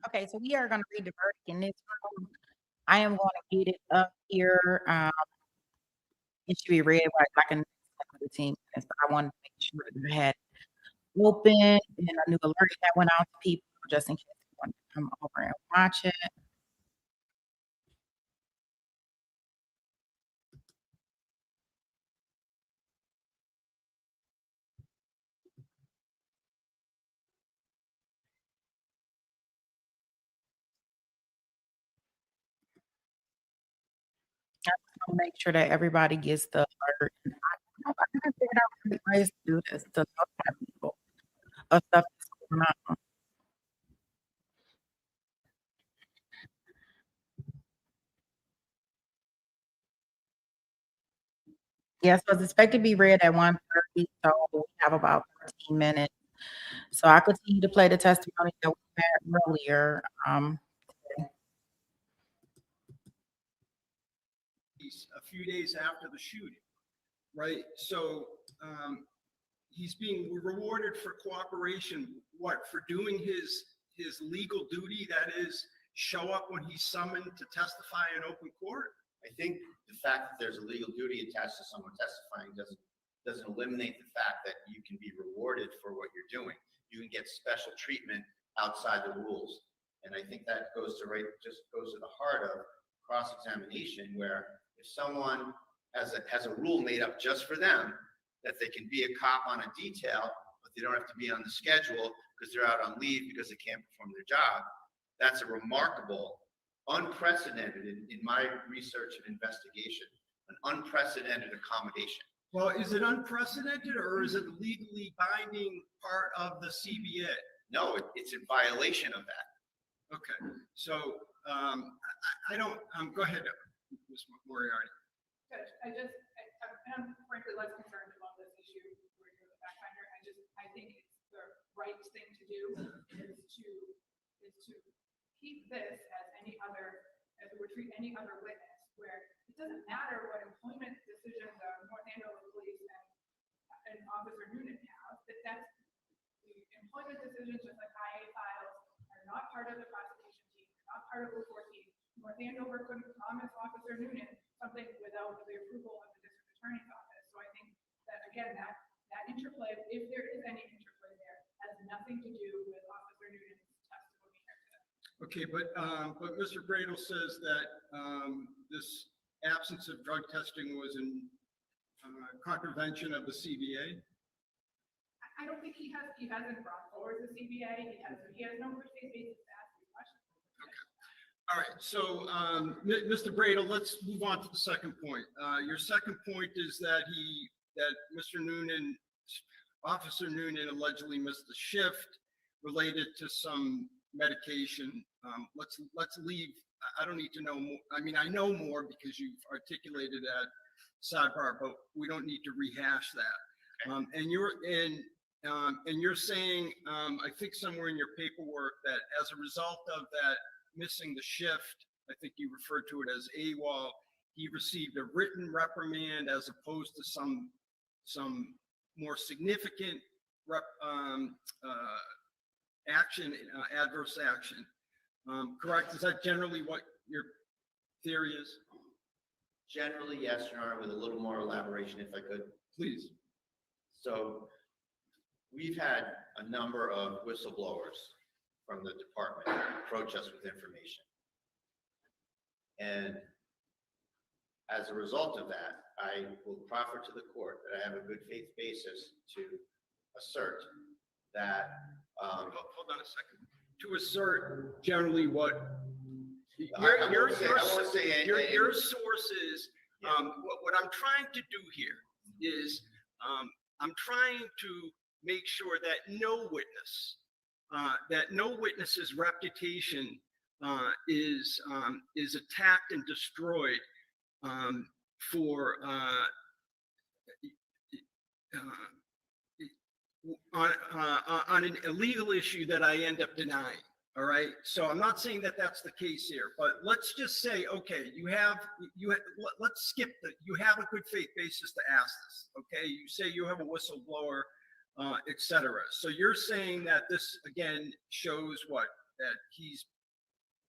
Okay, so we are gonna read the verdict in this room. I am gonna get it up here. It should be read like in 15 minutes, but I wanted to make sure that I had it open and a new alert that went out to people just in case they wanted to come over and watch it. I just wanna make sure that everybody gets the alert. And I haven't figured out really ways to do this to notify people of stuff that's going on. Yes, it was expected to be read at 1:30, so we have about 13 minutes. So I continue to play the testimony that we had earlier. A few days after the shooting, right? So he's being rewarded for cooperation. What, for doing his legal duty? That is, show up when he's summoned to testify in open court. I think the fact that there's a legal duty attached to someone testifying doesn't eliminate the fact that you can be rewarded for what you're doing. You can get special treatment outside the rules, and I think that goes to the heart of cross-examination, where if someone has a rule made up just for them, that they can be a cop on a detail, but they don't have to be on the schedule because they're out on leave because they can't perform their job. That's a remarkable, unprecedented, in my research and investigation, an unprecedented accommodation. Well, is it unprecedented, or is it legally binding part of the CBA? No, it's in violation of that. Okay, so I don't, go ahead, Ms. Moriarty. Judge, I'm frankly less concerned about this issue where you're the fact finder. I think it's the right thing to do is to keep this as we would treat any other witness, where it doesn't matter what employment decisions North Andover Police and Officer Noonan have, that's the employment decisions, just like IA files, are not part of the prosecution team, not part of the 14. North Andover couldn't promise Officer Noonan something without the approval of the district attorney's office. So I think that, again, that interplay, if there is any interplay there, has nothing to do with Officer Noonan's testimony here today. Okay, but Mr. Bradle says that this absence of drug testing was in contravention of the CBA. I don't think he hasn't brought forward the CBA. He has no good faith basis to ask these questions. Okay. All right. So, Mr. Bradle, let's move on to the second point. Your second point is that Mr. Noonan, Officer Noonan, allegedly missed the shift related to some medication. Let's leave. I don't need to know more. I mean, I know more because you've articulated that sidebar, but we don't need to rehash that. Okay. And you're saying, I think somewhere in your paperwork, that as a result of that missing the shift, I think you referred to it as AWOL, he received a written reprimand as opposed to some more significant action, adverse action. Correct? Is that generally what your theory is? Generally, yes, Your Honor, with a little more elaboration, if I could. Please. So we've had a number of whistleblowers from the department approach us with information. And as a result of that, I will proffer to the court that I have a good faith basis to assert that. Hold on a second. To assert generally what Your sources, what I'm trying to do here is I'm trying to make sure that no witness's reputation is attacked and destroyed on an illegal issue that I end up denying. All right. So I'm not saying that that's the case here, but let's just say, okay, let's skip you have a good faith basis to ask this. Okay. You say you have a whistleblower, et cetera. So you're saying that this again shows what, that he's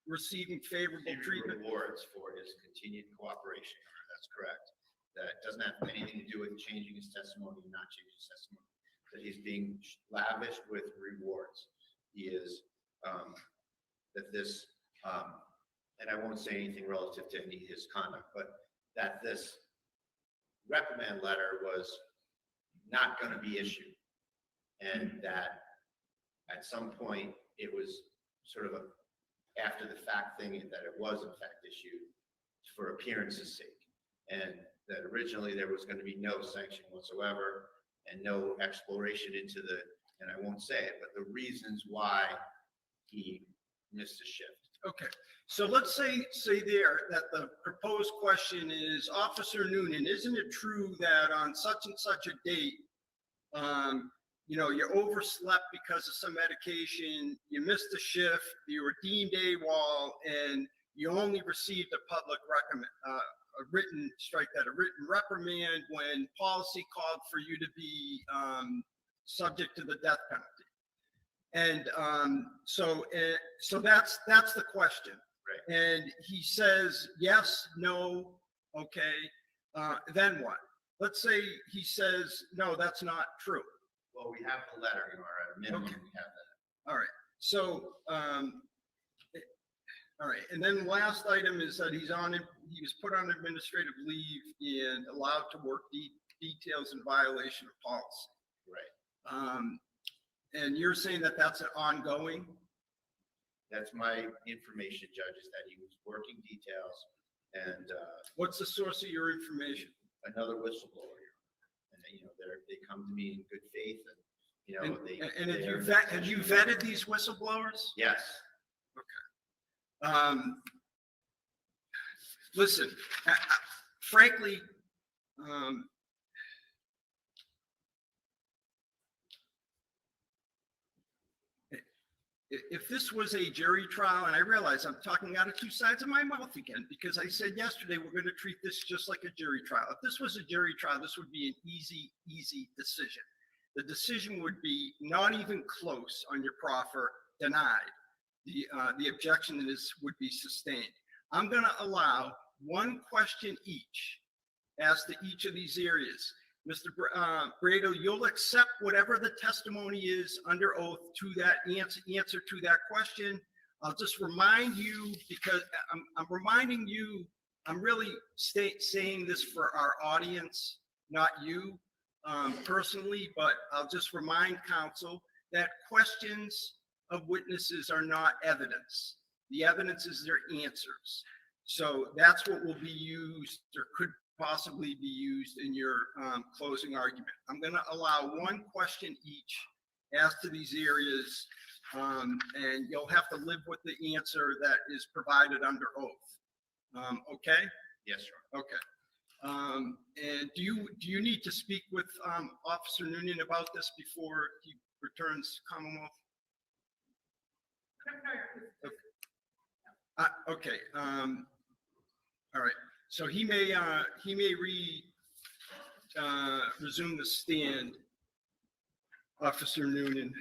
receiving favorable treatment? Rewards for his continued cooperation. That's correct. That doesn't have anything to do with changing his testimony and not changing his testimony. That he's being lavished with rewards. He is, that this, and I won't say anything relative to any of his conduct, but that this reprimand letter was not going to be issued. And that at some point it was sort of a after the fact thing that it was in fact issued for appearance's sake. And that originally there was going to be no sanction whatsoever and no exploration into the, and I won't say it, but the reasons why he missed a shift. Okay, so let's say there that the proposed question is, Officer Noonan, isn't it true that on such and such a date, you overslept because of some medication, you missed a shift, you were deemed AWOL, and you only received a written reprimand when policy called for you to be subject to the death penalty. And so that's the question. Right. And he says, yes, no, okay, then what? Let's say he says, no, that's not true. Well, we have the letter, at a minimum, Okay. we have that. All right, so, all right, and then the last item is that he was put on administrative leave and allowed to work details in violation of policy. Right. And you're saying that that's an ongoing? That's my information, Judge, is that he was working details and What's the source of your information? another whistleblower. And, they come to me in good faith and, And have you vetted these whistleblowers? Yes. Listen, frankly, if this was a jury trial, and I realize I'm talking out of two sides of my mouth again, because I said yesterday, we're going to treat this just like a jury trial. If this was a jury trial, this would be an easy decision. The decision would be not even close on your proffer, denied. The objection would be sustained. I'm going to allow one question each as to each of these areas. Mr. Brado, you'll accept whatever the testimony is under oath to that answer to that question. I'll just remind you, because I'm reminding you, I'm really saying this for our audience, not you personally, but I'll just remind counsel that questions of witnesses are not evidence. The evidence is their answers. So that's what will be used or could possibly be used in your closing argument. I'm going to allow one question each as to these areas, and you'll have to live with the answer that is provided under oath. Okay? Yes, sir. Okay. And do you need to speak with Officer Noonan about this before he returns Commonwealth? Okay. All right. So he may resume the stand, Officer Noonan.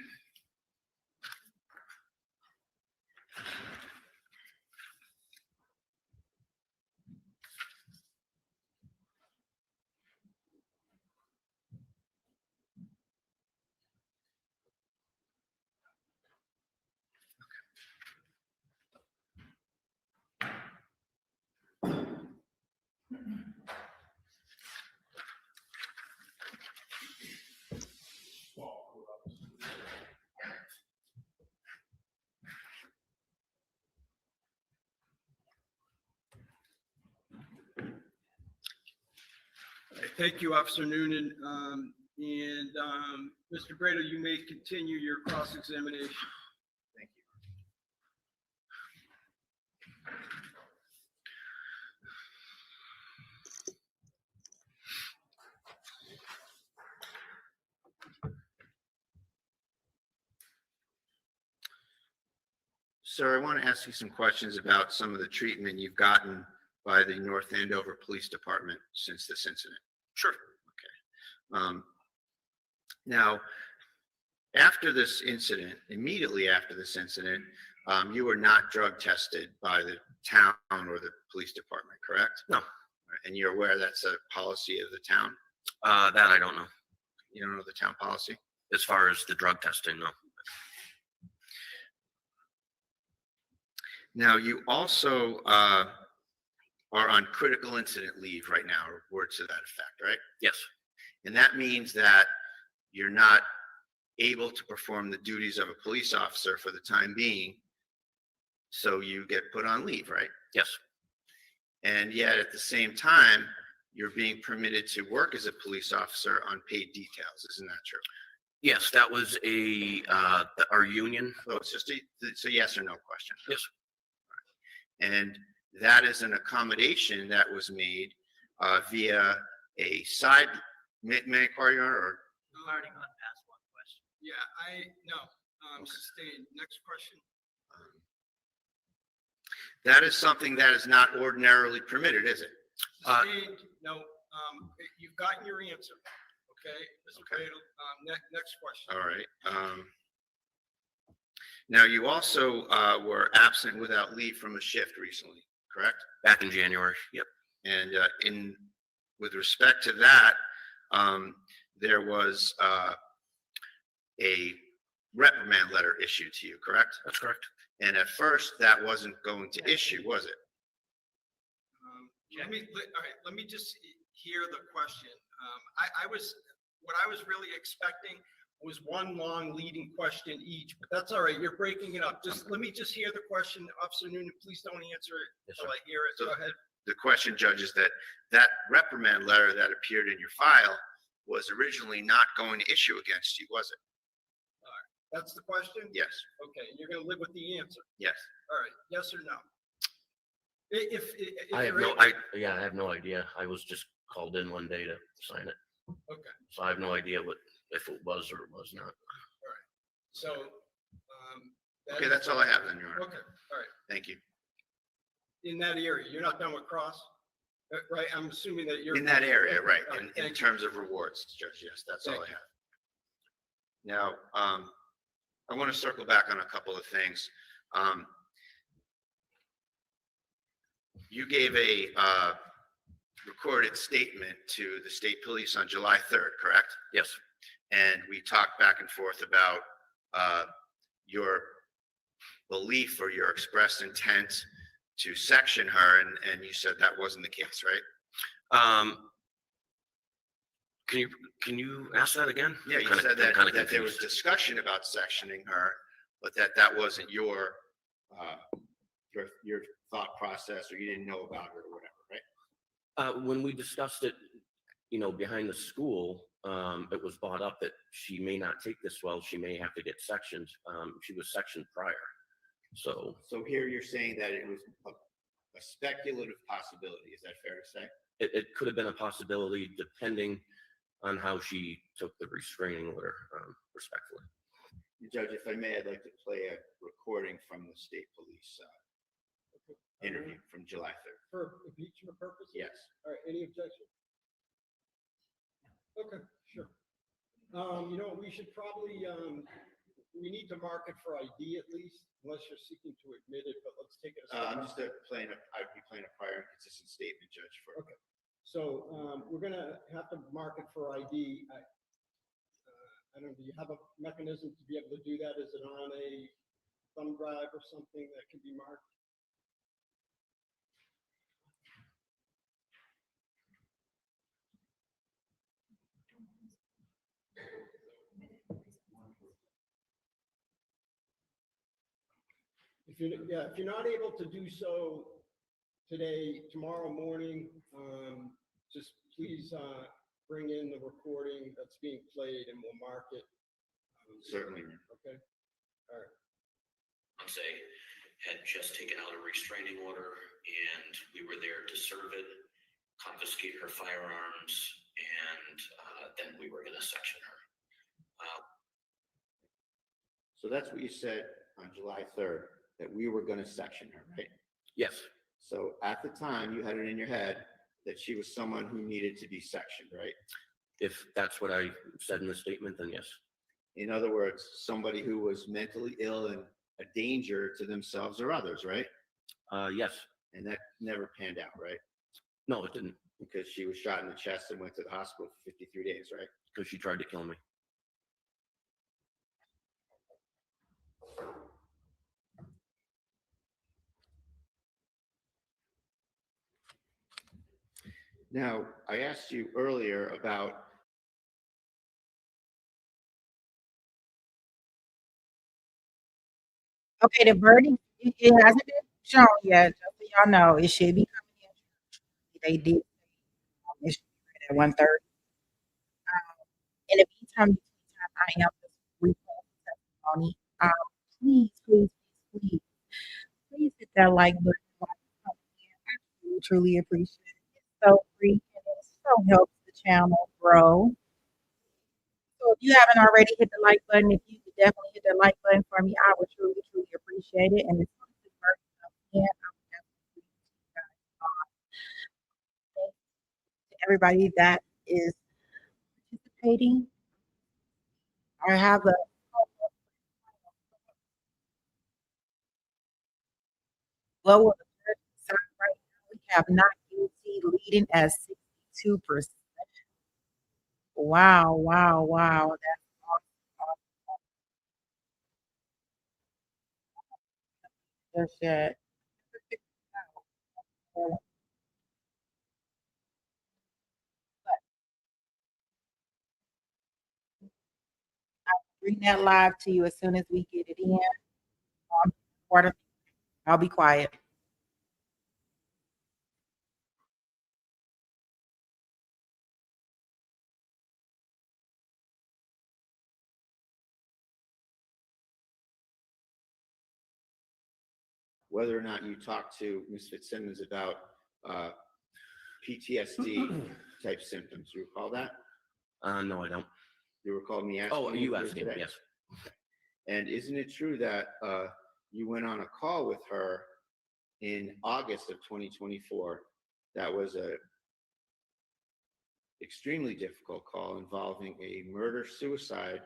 Thank you, Officer Noonan. Mr. Brado, you may continue your cross-examination. Thank you. Sir, I want to ask you some questions about some of the treatment you've gotten by the North Andover Police Department since this incident. Sure. Okay. Now, after this incident, immediately after this incident, You were not drug tested by the town or the police department, correct? No. And you're aware that's a policy of the town? That I don't know. You don't know the town policy? As far as the drug testing, no. Now, you also are on critical incident leave right now, or words to that effect, right? Yes, And that means that you're not able to perform the duties of a police officer for the time being. So you get put on leave, right? yes, And yet at the same time, you're being permitted to work as a police officer on paid details. Isn't that true? yes. That was our union. So it's just it's a yes or no question. Yes. And that is an accommodation that was made via a side, may I inquire, Your Honor, or? You've already gone past one question. Yeah, no, sustained. Next question. That is something that is not ordinarily permitted, is it? Sustained, no, you've gotten your answer, okay? Mr. Okay. Cradle, next question. All right. Now, you also were absent without leave from a shift recently, correct? Back in January. Yep. And with respect to that, there was a reprimand letter issued to you, correct? That's correct. And at first, that wasn't going to issue, was it? All right, let me just hear the question. What I was really expecting was one long leading question each, but that's all right. You're breaking it up. Let me just hear the question. Officer Noonan, please don't answer it Yes, until sir. I hear it. Go ahead. The question, Judge, is that reprimand letter that appeared in your file was originally not going to issue against you, was it? That's the question? Yes, Okay, and you're gonna live with the answer. yes. All right, yes or no? If I have you're no, able- I have no idea. I was just called in one day to sign it. Okay, So I have no idea if it was or it was not. so, Okay, that's all I have then, Your Honor. Okay, all right. Thank you. In that area, you're not done with Cross? Right, I'm assuming that you're. In that area, right, All in thank you. terms of rewards, Judge, yes, that's all I Thank you. have. Now, I want to circle back on a couple of things. You gave a recorded statement to the state police on July 3rd, correct? Yes, And we talked back and forth about your belief or your expressed intent to section her, and you said that wasn't the case, right? Can you ask that again? Yeah, you I'm said kinda that there was confused. discussion about sectioning her, but that wasn't your thought process, or you didn't know about it or whatever, right? When we discussed it, behind the school, it was brought up that she may not take this well. She may have to get sectioned. She was sectioned prior. So So here you're saying that it was a speculative possibility. Is that fair to say? it could have been a possibility depending on how she took the restraining order, respectfully. Judge, if I may, I'd like to play a recording from the state police interview from July 3rd. For impeachment purposes? Yes. All right, any objection? Okay, sure. We should probably, we need to mark it for ID at least, unless you're seeking to admit it, but let's take it a step. I'm just I'd be playing a prior inconsistent statement, Judge, for. Okay. So, we're gonna have to mark it for ID. I don't know, do you have a mechanism to be able to do that? Is it on a thumb drive or something that can be marked? If you're not able to do so today, tomorrow morning, just please bring in the recording that's being played and we'll mark it. Certainly. Okay, all right. They had just taken out a restraining order and we were there to serve it, confiscate her firearms, and then we were going to section her. So that's what you said on July 3rd, that we were going to section her, right? Yes, So at the time, you had it in your head that she was someone who needed to be sectioned, right? if that's what I said in the statement, then yes. In other words, somebody who was mentally ill and a danger to themselves or others, right? Yes. And that never panned out, right? No, it didn't, Because she was shot in the chest and went to the hospital for 53 days, right? because she tried to kill me. Now, I asked you earlier about Okay, the verdict, it hasn't been shown yet, just so y'all know, it should be coming in. They did, it should be ready at 1:30. In the meantime, I am just reposting testimony. Please, please, please, please hit that like button. Like, I truly appreciate it. It's so free and it so helps the channel grow. So if you haven't already hit the like button, if you could definitely hit the like button for me, I would truly, truly appreciate it. And as soon as this version comes in, I will definitely see you guys. Thank you to everybody that is participating. I have a what will the judge decide right now? We have not guilty leading at 62%. Wow, wow, wow. That's awesome. Shit. Bring that live to you as soon as we get it in. Quarter, I'll be quiet. whether or not you talked to Ms. Fitzsimmons about PTSD type symptoms. You recall that? No, I don't. You recall me asking? Oh, you here asked him, today? yes. And isn't it true that you went on a call with her in August of 2024? That was a extremely difficult call involving a murder-suicide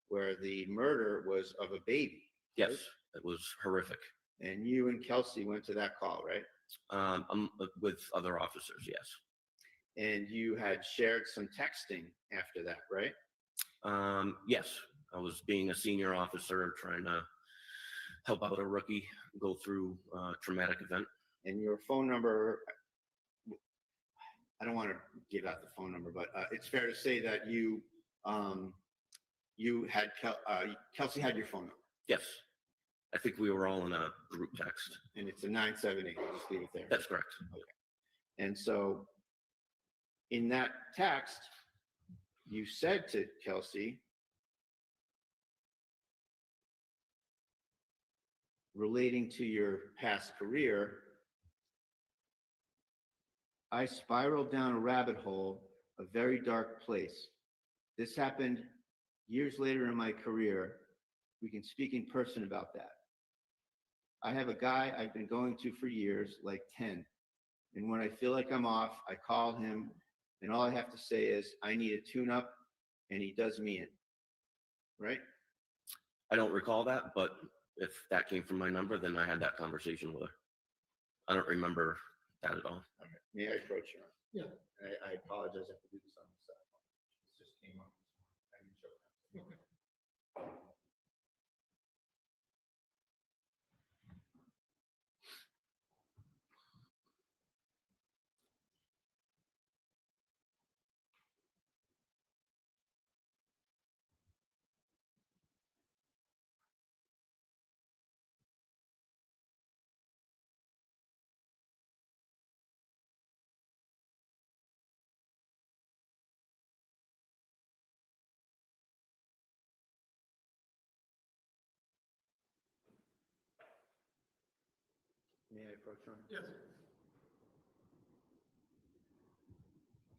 where the murder was of a baby. Yes, it was horrific. And you and Kelsey went to that call, right? With other officers, yes. And you had shared some texting after that, right? Yes, I was being a senior officer trying to help out a rookie go through a traumatic event. And your phone number, I don't want to give out the phone number, but it's fair to say that you had Kelsey had your phone number. Yes, I think we were all in a group text. And it's a 978. I'll just leave it there. That's correct. Okay. And so in that text, you said to Kelsey, relating to your past career, I spiraled down a rabbit hole, a very dark place. This happened years later in my career. We can speak in person about that. I have a guy I've been going to for years, like 10. And when I feel like I'm off, I call him, and all I have to say is, I need a tune-up, and he does me in. Right? I don't recall that, but if that came from my number, then I had that conversation with her. I don't remember that at all. Okay. May I approach you? Yeah. I apologize. I have to do this on the cell phone. It just came up. I didn't show that. Okay. May I approach you? Yes.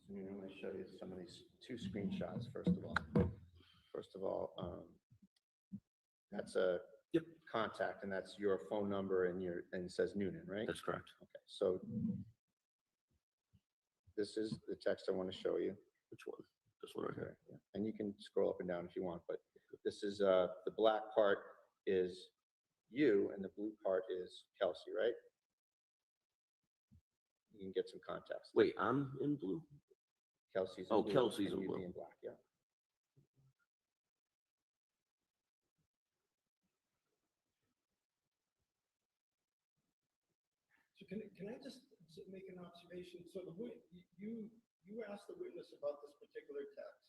So I'm going to show you some of these two screenshots, first of all. First of all, that's a contact, and that's your phone number, and it says Noonan, right? That's correct. Okay, so this is the text I want to show you. Which one? This one right here. Yeah. And you can scroll up and down if you want, but this is the black part is you, and the blue part is Kelsey, right? You can get some context. Wait, I'm in blue? Kelsey's in Oh, blue. Kelsey's and in you'd blue. be in black, yeah. So can I just make an observation? So you asked the witness about this particular text,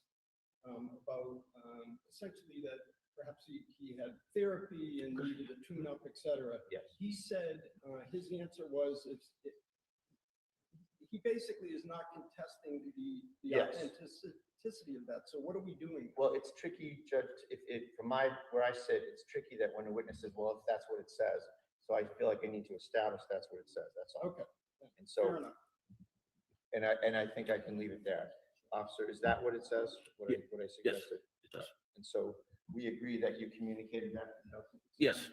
about essentially that perhaps he had therapy and needed a tune-up, et cetera. Yes. He said, his answer was, he basically is not contesting the Yes. authenticity of that. So what are we doing? Well, it's tricky, Judge, from where I sit, it's tricky that when a witness says, well, if that's what it says, so I feel like I need to establish that's what it says, that's all. Okay, And fair so, enough. and I think I can leave it there. Officer, is that what it says? What I suggested? It does. And so we agree that you communicated that to Kelsey? Yes,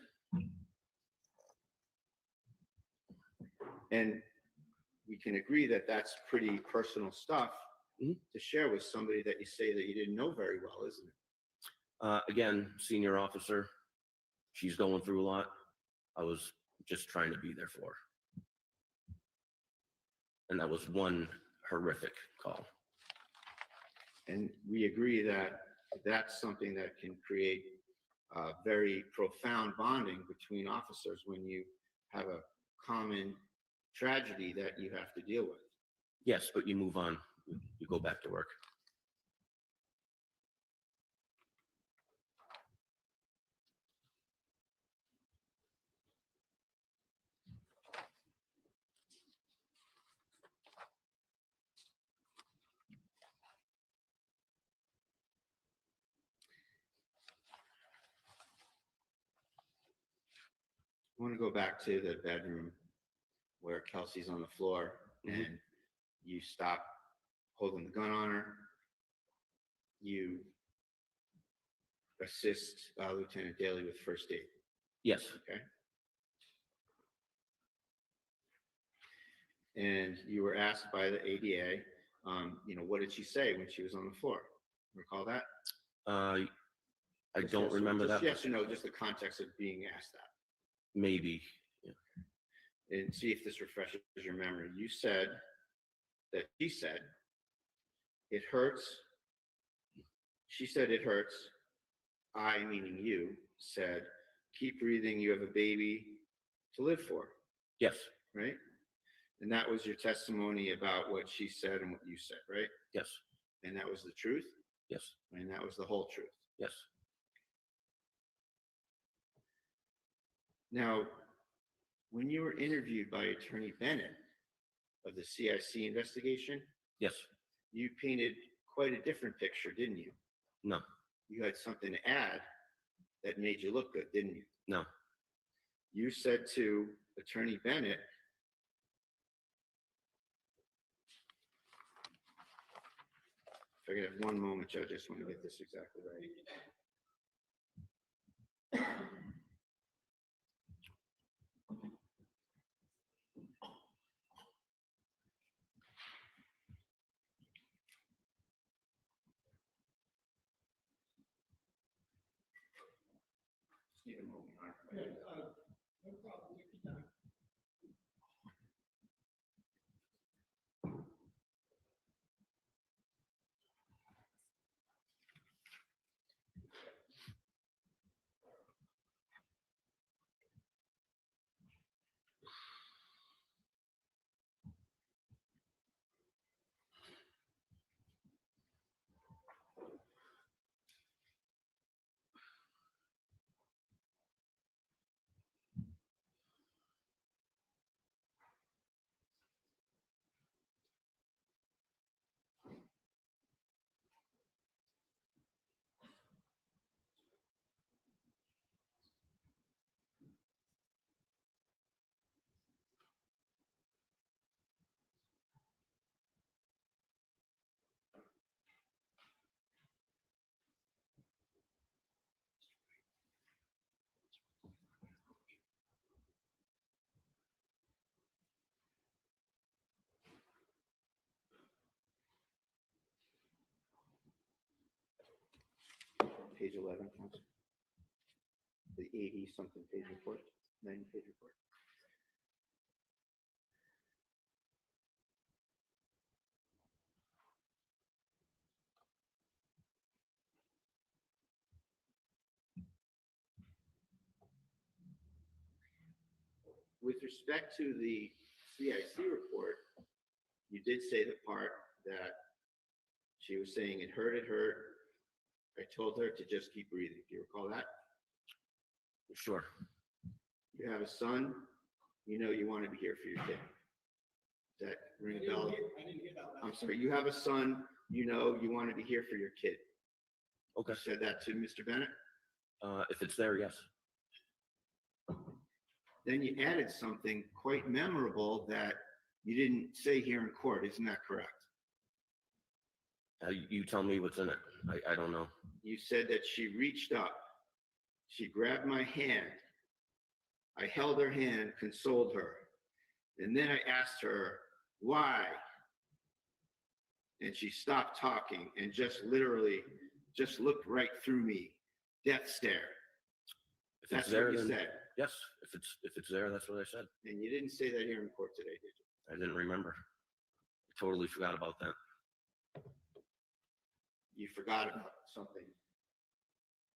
And we can agree that that's pretty personal stuff Mhm. to share with somebody that you say that you didn't know very well, isn't it? again, senior officer, she's going through a lot. I was just trying to be there for her. And that was one horrific call. And we agree that that's something that can create very profound bonding between officers when you have a common tragedy that you have to deal with. Yes, but you move on, you go back to work. I want to go back to the bedroom where Kelsey's on the floor and you stop holding the gun on her. You assist Lieutenant Daly with first aid. Yes, Okay. And you were asked by the ADA, what did she say when she was on the floor? Recall that? I Just don't yes or- remember just that. Yes or no, just the context of being asked that. Maybe. And see if this refreshes your memory. You said that she said, it hurts. She said, it hurts. I, meaning you, said, keep breathing. You have a baby to live for, Yes, right? And that was your testimony about what she said and what you said, right? yes, And that was the truth. yes, And that was the whole truth. yes. Now, when you were interviewed by Attorney Bennett of the CIC investigation, Yes. you painted quite a different picture, didn't you? No, You had something to add that made you look good, didn't you? no. You said to Attorney Bennett, if I could have one moment, Judge, I just want to get this exactly right. Just need a moment, all right? No problem, take your time. Page 11, counsel. the 80-something page report, 90-page report. With respect to the CIC report, you did say the part that she was saying it hurt. I told her to just keep breathing. Do you recall that? Sure. You have a son, you know you want to be here for your kid. Does that ring a bell? I didn't hear that. I'm sorry, you have a son, you know you want to be here for your kid. Okay. You said that to Mr. Bennett? If it's there, yes. Then you added something quite memorable that you didn't say here in court. Isn't that correct? You tell me what's in it. I don't know. You said that she reached up, she grabbed my hand, I held her hand, consoled her, and then I asked her, why? And she stopped talking and just literally just looked right through me, death stare. If That's it's there, what you then said. yes. If it's there, that's what I said. And you didn't say that here in court today, did you? I didn't remember. I totally forgot about that. You forgot about something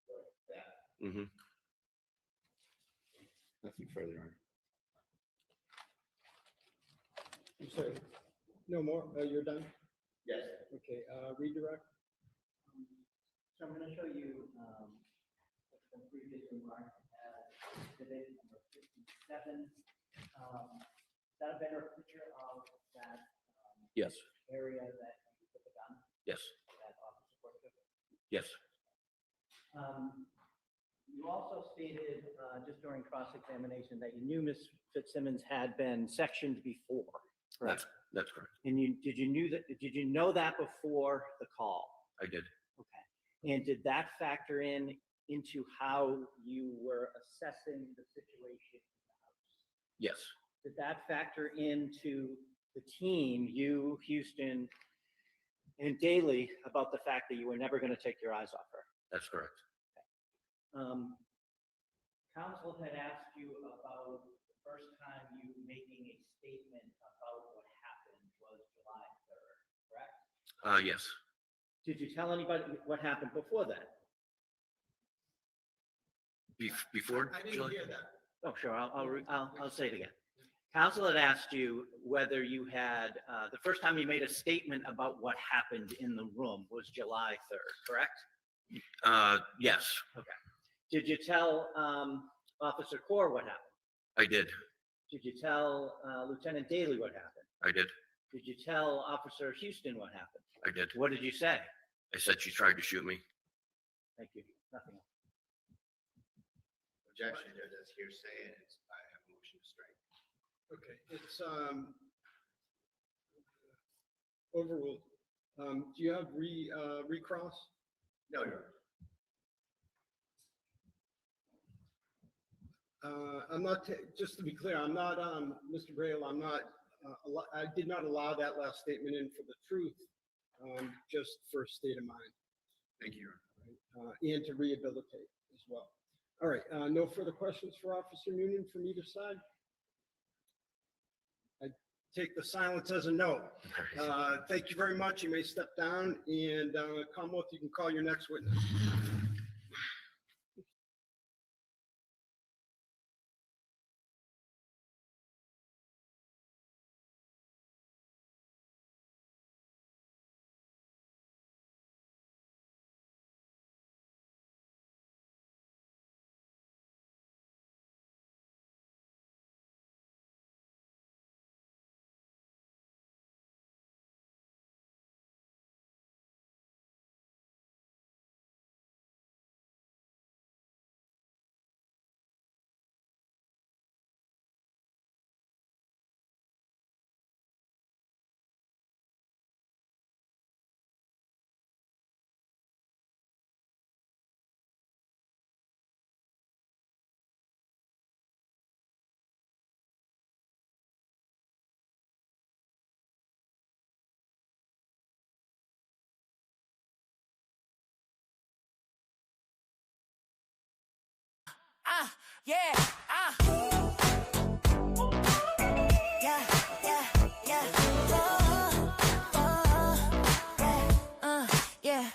like that. Mm-hmm. Nothing further on. I'm sorry. No more? You're done? Yes. Okay, redirect. So I'm going to show you some previous remarks as exhibit number 57. Is that a better picture of that Yes. area that you put the gun, Yes. that officer portrait? Yes. You also stated just during cross-examination that you knew Ms. Fitzsimmons had been sectioned before, correct? That's correct. And did you know that before the call? I did. Okay. And did that factor into how you were assessing the situation in the house? Yes. Did that factor into the team, you, Houston, and Daly, about the fact that you were never going to take your eyes off her? That's correct. Counsel had asked you about the first time you making a statement about what happened was July 3rd, correct? Yes. Did you tell anybody what happened before that? Before I didn't July? hear that. Oh, sure, I'll say it again. Counsel had asked you whether you had, the first time you made a statement about what happened in the room was July 3rd, correct? Yes, Did you tell Officer Core what happened? I did. Did you tell Lieutenant Daly what happened? I did. Did you tell Officer Houston what happened? I did. What did you say? I said she tried to shoot me. Thank you. Nothing else. Objection, that's hearsay, and I have a motion to strike. Okay, it's overruled. Do you have recross? No, Your Honor. I'm not, just to be clear, I'm not, Mr. Braille, I'm not, I did not allow that last statement in for the truth, just for state of mind, Thank you, Your Honor. and to rehabilitate as well. All right, no further questions for Officer Noonan from either side? I take the silence as a no. Thank you very much. You may step down, and Commonwealth, you can call your next witness. Yeah, yeah.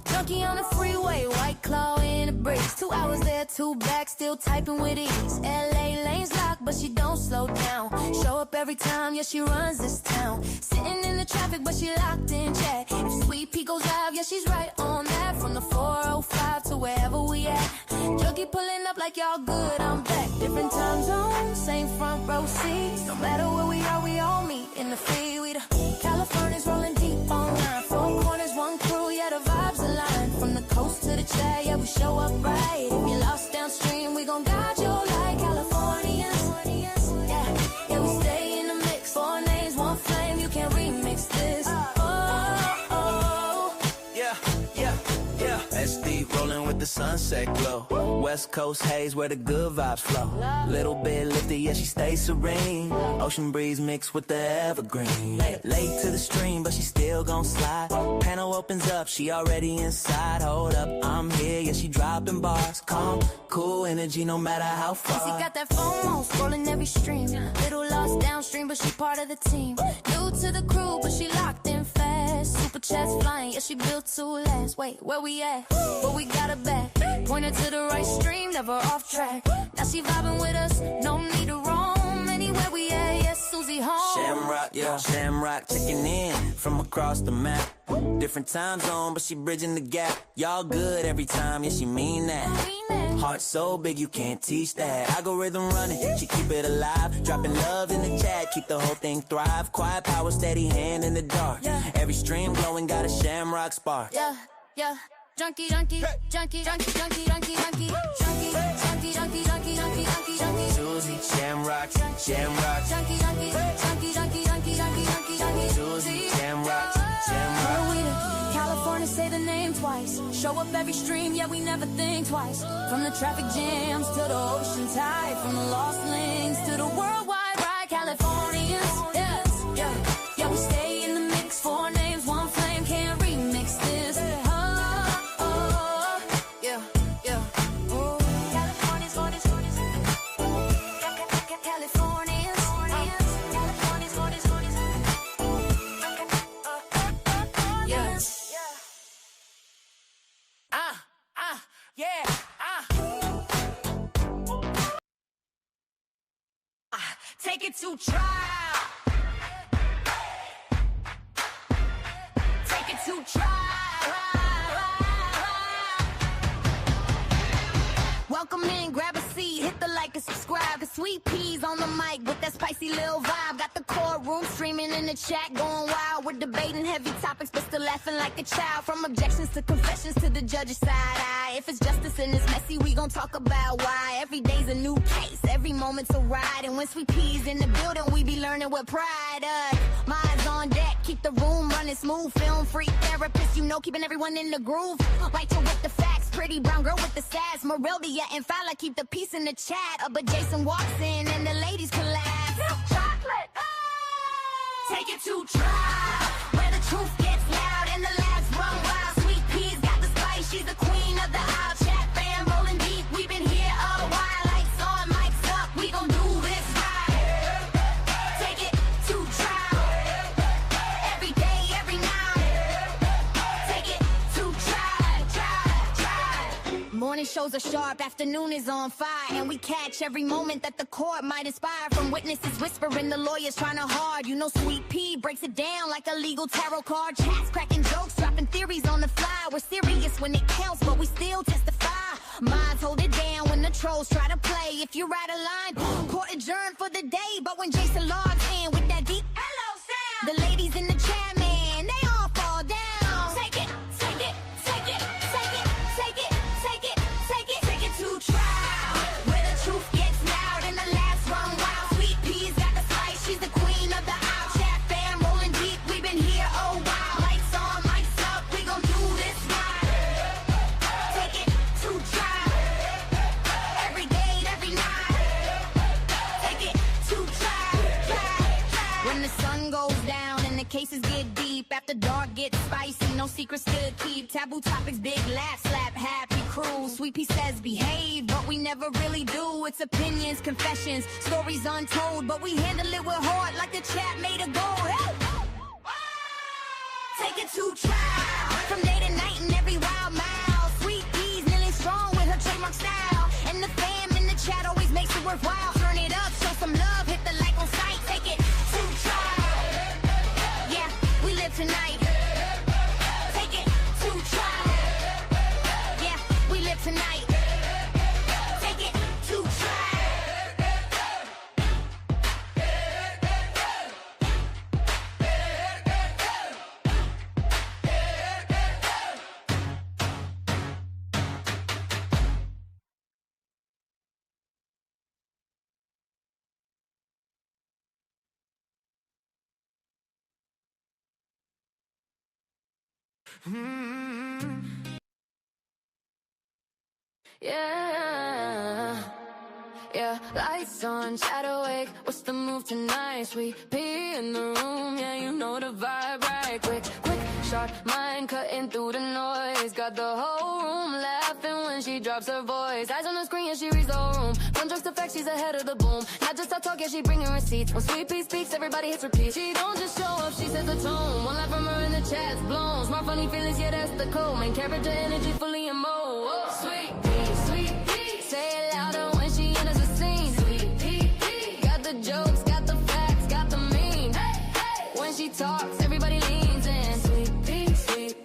Junkie on the freeway, white claw in the brakes. 2 hours there, 2 back, still typing with ease. LA lanes locked, but she don't slow down. Show up every time, yeah, she runs this town. Sitting in the traffic, but she locked in check. If Sweet Pea goes live, yeah, she's right on that. From the 405 to wherever we at. Junkie pulling up like y'all good, I'm back. Different time zones, same front row seats. No matter where we are, we all meet in the feed. We the Californians rolling deep on 9. 4 corners, 1 crew, yeah, the vibes align. From the coast to the chat, yeah, we show up right. If you're lost downstream, we gon' guide you like Californians. Yeah, we stay in the mix. 4 names, 1 flame, you can't remix this. SD rolling with the sunset glow. West Coast haze where the good vibes flow. Little bit lifted, yeah, she stays serene. Ocean breeze mixed with the evergreen. Late to the stream, but she still gon' slide. Panel opens up, she already inside. Hold up, I'm here, yeah, she dropping bars. Calm, cool energy, no matter how far. She got that FOMO, scrolling every stream. Little lost downstream, but she part of the team. New to the crew, but she locked in fast. Super chats flying, yeah, she built to last. Wait, where we at? But we got her back. Pointed to the right stream, never off track. Now she vibing with us, no need to roam. Anywhere we at, yes, Susie home. Shamrock, yeah, Shamrock checking in from across the map. Different time zone, but she bridging the gap. Y'all good every time, yeah, she mean that. Heart so big you can't teach that. Algorithm running, she keep it alive. Dropping love in the chat, keep the whole thing thrive. Quiet power, steady hand in the dark. Every stream glowing, got a Shamrock spark. Yeah. Junkie, junkie, junkie, junkie, junkie, junkie, junkie, junkie, junkie, junkie, junkie, junkie, junkie, junkie. Susie, Shamrock, Shamrock. Junkie, junkie, junkie, junkie, junkie, junkie, junkie, junkie. Susie, Shamrock, Where Shamrock. we the California, say the name twice. Show up every stream, yeah, we never think twice. From the traffic jams to the ocean tide, from the lost links to the worldwide ride. Californians, yeah, we stay in the mix. 4 names, 1 flame, can't remix this. Take it to trial. Take it to trial. Welcome in, grab a seat, hit the like and subscribe. Cause Sweet Pea's on the mic with that spicy little vibe. Got the courtroom streaming in the chat, going wild. We're debating heavy topics, but still laughing like a child. From objections to confessions to the judge's side eye. If it's justice and it's messy, we gon' talk about why. Every day's a new case, every moment's a ride. And when Sweet Pea's in the building, we be learning with pride. Minds on deck, keep the room running smooth. Film free therapist, you know, keeping everyone in the groove. Right to with the facts, pretty brown girl with the sass. Morellia and Fowler keep the peace in the chat. But Jason walks in and the ladies collapse. Chocolate, take it to trial, where the truth gets loud and the laughs run wild. Sweet Pea's got the spice, she's the queen of the aisle. Chat fam rolling deep, we've been here a while. Lights on, mics up, we gon' do this right. Take it to trial, every day, every night. Take it to trial. Morning shows are sharp, afternoon is on fire. And we catch every moment that the court might inspire. From witnesses whispering, the lawyers trying to hard. You know Sweet Pea breaks it down like a legal tarot card. Chats cracking jokes, dropping theories on the fly. We're serious when it counts, but we still testify. Minds hold it down when the trolls try to play. If you're out of line, court adjourned for the day. But when Jason logs in with that deep hello sound, the ladies in the chat, man, they all fall down. Take it, take it, take it, take it, take it, take it, take it, take it to trial, where the truth gets loud and the laughs run wild. Sweet Pea's got the spice, she's the queen of the aisle. Chat fam rolling deep, we've been here a while. Lights on, mics up, we gon' do this right. Take it to trial, every day, every night. Take it to trial, trial, trial. When the sun goes down and the cases get deep, after dark gets spicy, no secrets to keep. Taboo topics, big laugh, slap, happy crew. Sweet Pea says behave, but we never really do. It's opinions, confessions, stories untold, but we handle it with heart like the chat made a goal. Hey! Take it to trial, from day to night and every wild mile. Sweet Pea's nearly strong with her trademark style, and the fam in the chat always makes it worthwhile. Turn it up, show some love, hit the like on sight. Take it to trial. Yeah, we live tonight. Take it to trial. Yeah, we live tonight. Take it to trial. Yeah, yeah, lights on, chat awake. What's the move tonight? Sweet Pea in the room, yeah, you know the vibe, right? Quick, sharp mind cutting through the noise. Got the whole room laughing when she drops her voice. Eyes on the screen, yeah, she reads the whole room. From jokes to facts, she's ahead of the boom. Not just her talk, yeah, she bringing receipts. When Sweet Pea speaks, everybody hits repeat. She don't just show up, she sets the tone. One line from her in the chat's blown. Smart, funny feelings, yeah, that's the code. Main character energy fully in mode. Whoa. Sweet Pea, say it louder when she enters the scene. Sweet Pea, got the jokes, got the facts, got the mean. When she talks, everybody leans in. Sweet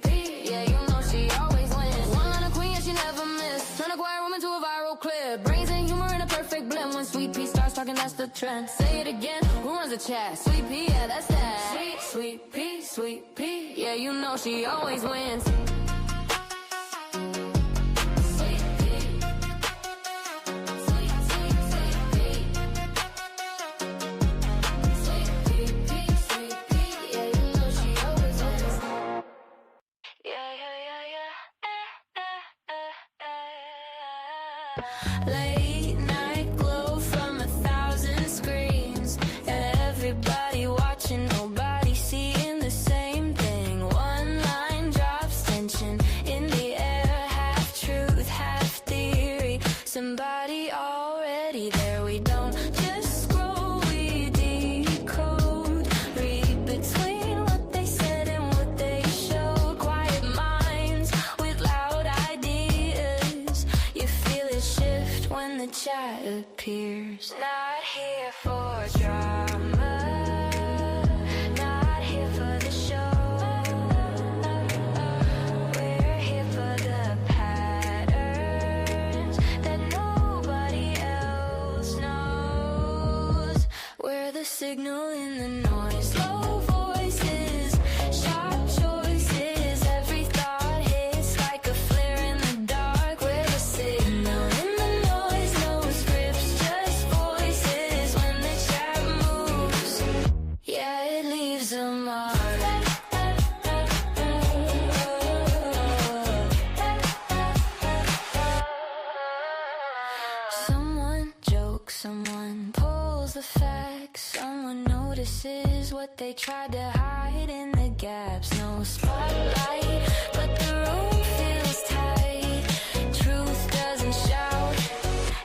Pea, yeah, you know she always wins. One line of queen, yeah, she never miss. Turn a quiet room into a viral clip. Brains and humor in a perfect blend. When Sweet Pea starts talking, that's the trend. Say it again, who runs the chat? Sweet Pea, yeah, that's that. Sweet Pea, yeah, you know she always wins. Late night glow from 1,000 screens. Everybody watching, nobody seeing the same thing. One line drops, tension in the air. Half truth, half theory. Somebody already there. We don't just scroll, we decode. Read between what they said and what they showed. Quiet minds with loud ideas. You feel it shift when the chat appears. Not here for drama, not here for the show. We're here for the patterns that nobody else knows. We're the signal in the noise. Low voices, sharp choices. Every thought hits like a flare in the dark. We're the signal in the noise. No scripts, just voices. When the chat moves, yeah, it leaves a mark. Someone jokes, someone pulls the facts. Someone notices what they tried to hide in the gaps. No spotlight, but the room feels tight. Truth doesn't shout,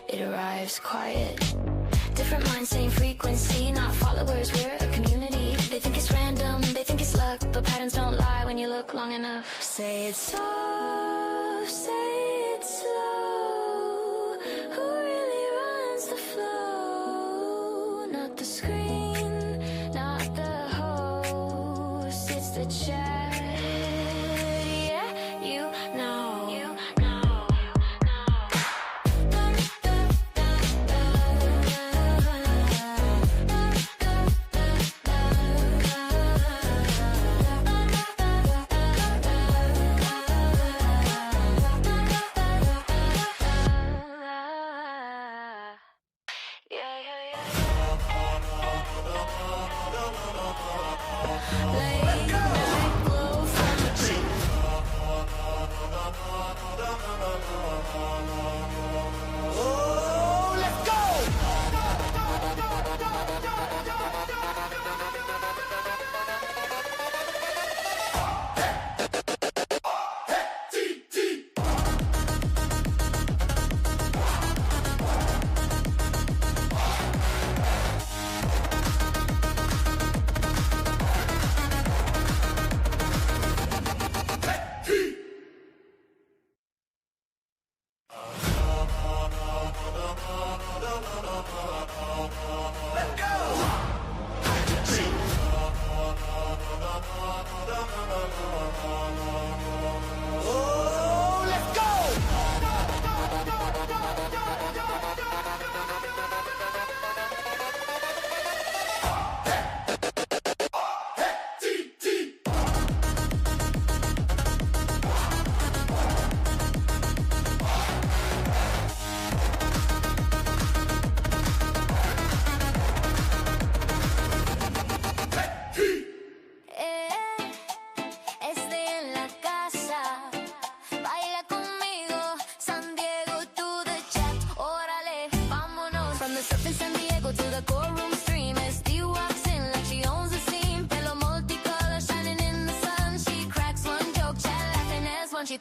it arrives quiet. Different minds, same frequency, not followers, we're a community. They think it's random, they think it's luck, but patterns don't lie when you look long enough. Say it soft, say it slow. Who really runs the flow? Not the screen, not the host, it's the chat. Yeah, you know, you know. Late night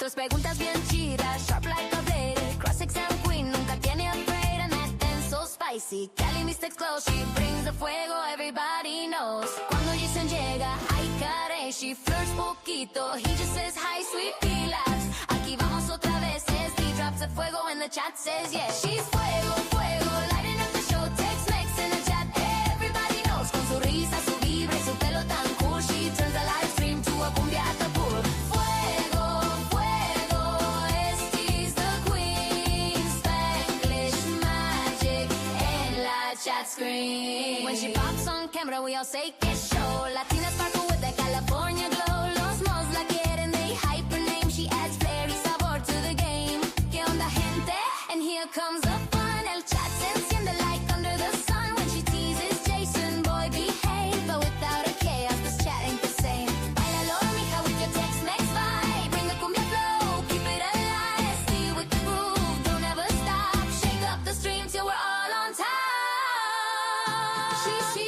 otras preguntas bien chidas. Sharp like a blade, cross exam queen, nunca tiene afraid. And that dance so spicy, Cali Mystics glow. She brings the fuego, everybody knows. Cuando Jason llega, ay caray, she flirts poquito. He just says hi, sweet pea laughs. Aquí vamos otra vez, SD drops the fuego and the chat says yes. She's fuego, fuego, lighting up the show. Tex-Mex in the chat, everybody knows. Con su risa, su vibra y su pelo tan cool, she turns the live stream to a cumbia at the pool. Fuego, fuego, ST's the queen. Spanglish magic en la chat screen. When she pops on camera, we all say que show. Latina sparkle with that California glow. Los mos la quieren, they hype her name. She adds flair y sabor to the game. ¿Qué onda, gente? And here comes the fun. El chat se enciende like under the sun. When she teases Jason, boy, behave. But without a chaos, this chat ain't the same. Bailalo, mija, with your Tex-Mex vibe. Bring the cumbia flow, keep it alive. Stay with the groove, don't ever stop. Shake up the stream till we're all on top.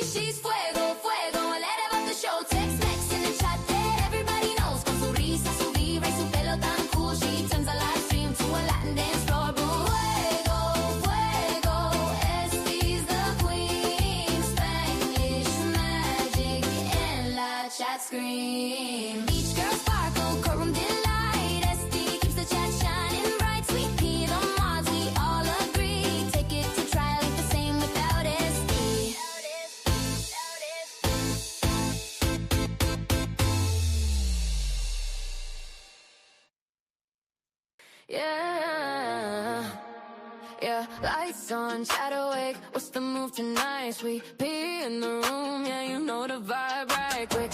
She's fuego, fuego. Let her up the show. Tex-Mex in the chat, everybody knows. Con su risa, su vibra y su pelo tan cool, she turns the live stream to a Latin dance floor. Boom. Fuego, fuego, ST's the queen. Spanglish magic en la chat screen. Each girl sparkle, courtroom delight. SD keeps the chat shining bright. Sweet pea, the mods, we all agree. Take it to trial, ain't the same without SD. Yeah, yeah, lights on, chat awake. What's the move tonight? Sweet pea in the room, yeah, you know the vibe, right? Quick,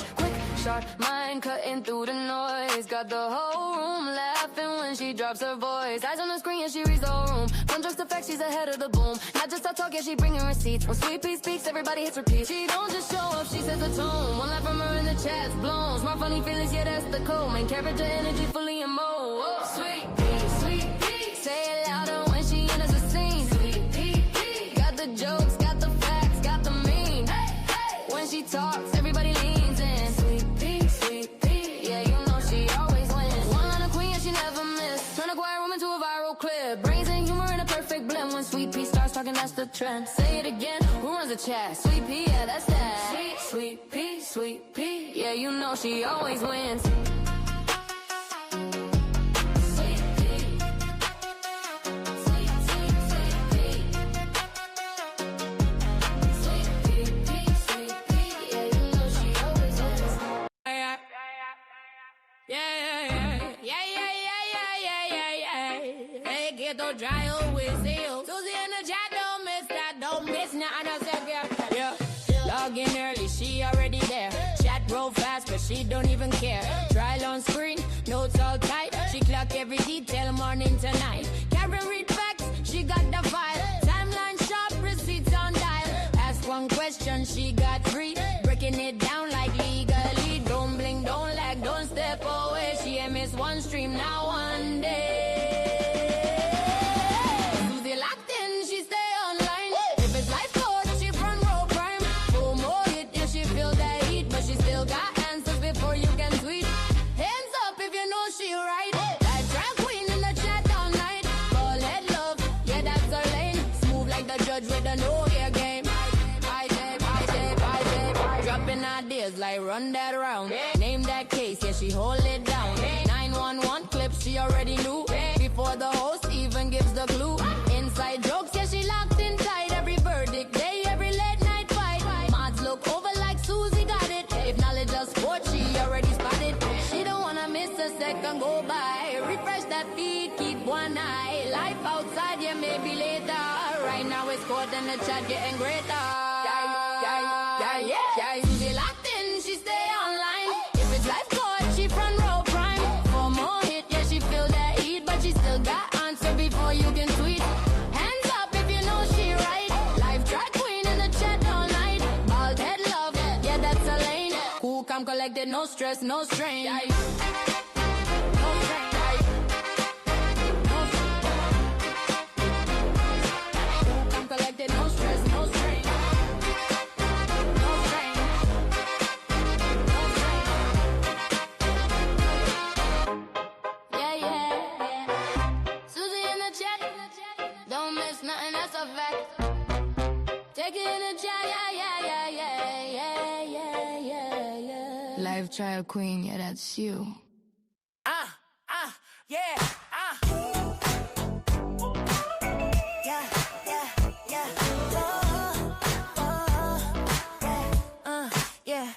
sharp mind cutting through the noise. Got the whole room laughing when she drops her voice. Eyes on the screen, yeah, she reads the whole room. From jokes to facts, she's ahead of the boom. Not just a talk, yeah, she bringing receipts. When Sweet Pea speaks, everybody hits repeat. She don't just show up, she sets the tone. One laugh from her in the chat's blown. Smart, funny feelings, yeah, that's the code. Main character energy fully in mode. Oh, Sweet Pea, say it louder when she enters the scene. Sweet Pea, got the jokes, got the facts, got the mean. When she talks, everybody leans in. Sweet Pea, yeah, you know she always wins. One line of queen, yeah, she never miss. Turn a quiet room into a viral clip. Brains and humor in a perfect blend. When Sweet Pea starts talking, that's the trend. Say it again, who runs the chat? Sweet Pea, yeah, that's that. Sweet Pea, yeah, you know she always wins. Dry always seal. Susie in the chat, don't miss that, don't miss nothing. Yeah, log in early, she already there. Chat roll fast, but she don't even care. Trial on screen, notes all tight. She clock every detail, morning to night. Karen read facts, she got the file. Timeline sharp, receipts on dial. Ask one question, she got three. Breaking it down like legally. Don't blink, don't lag, don't step away. She ain't miss one stream, now one day. Like run that around, name that case, yeah, she hold it down. 911 clips, she already knew before the host even gives the clue. Inside jokes, yeah, she locked in tight. Every verdict day, every late night fight. Mods look over like Susie got it. If knowledge of sport, she already spotted. She don't wanna miss a second go by. Refresh that feed, keep one eye. Life outside, yeah, maybe later. Right now it's cold and the chat getting greater. Yeah, Susie locked in, she stay online. If it's life court, she front row prime. For more hit, yeah, she feel that heat, but she still got answer before you can tweet. Hands up if you know she right. Live track queen in the chat all night. Bald head love, yeah, that's a lane. Cool, calm, collected, no stress, no strain. No strain. Cool, calm, collected, no stress, no strain. Yeah, Lifestyle queen, yeah, that's you. Yeah, yeah.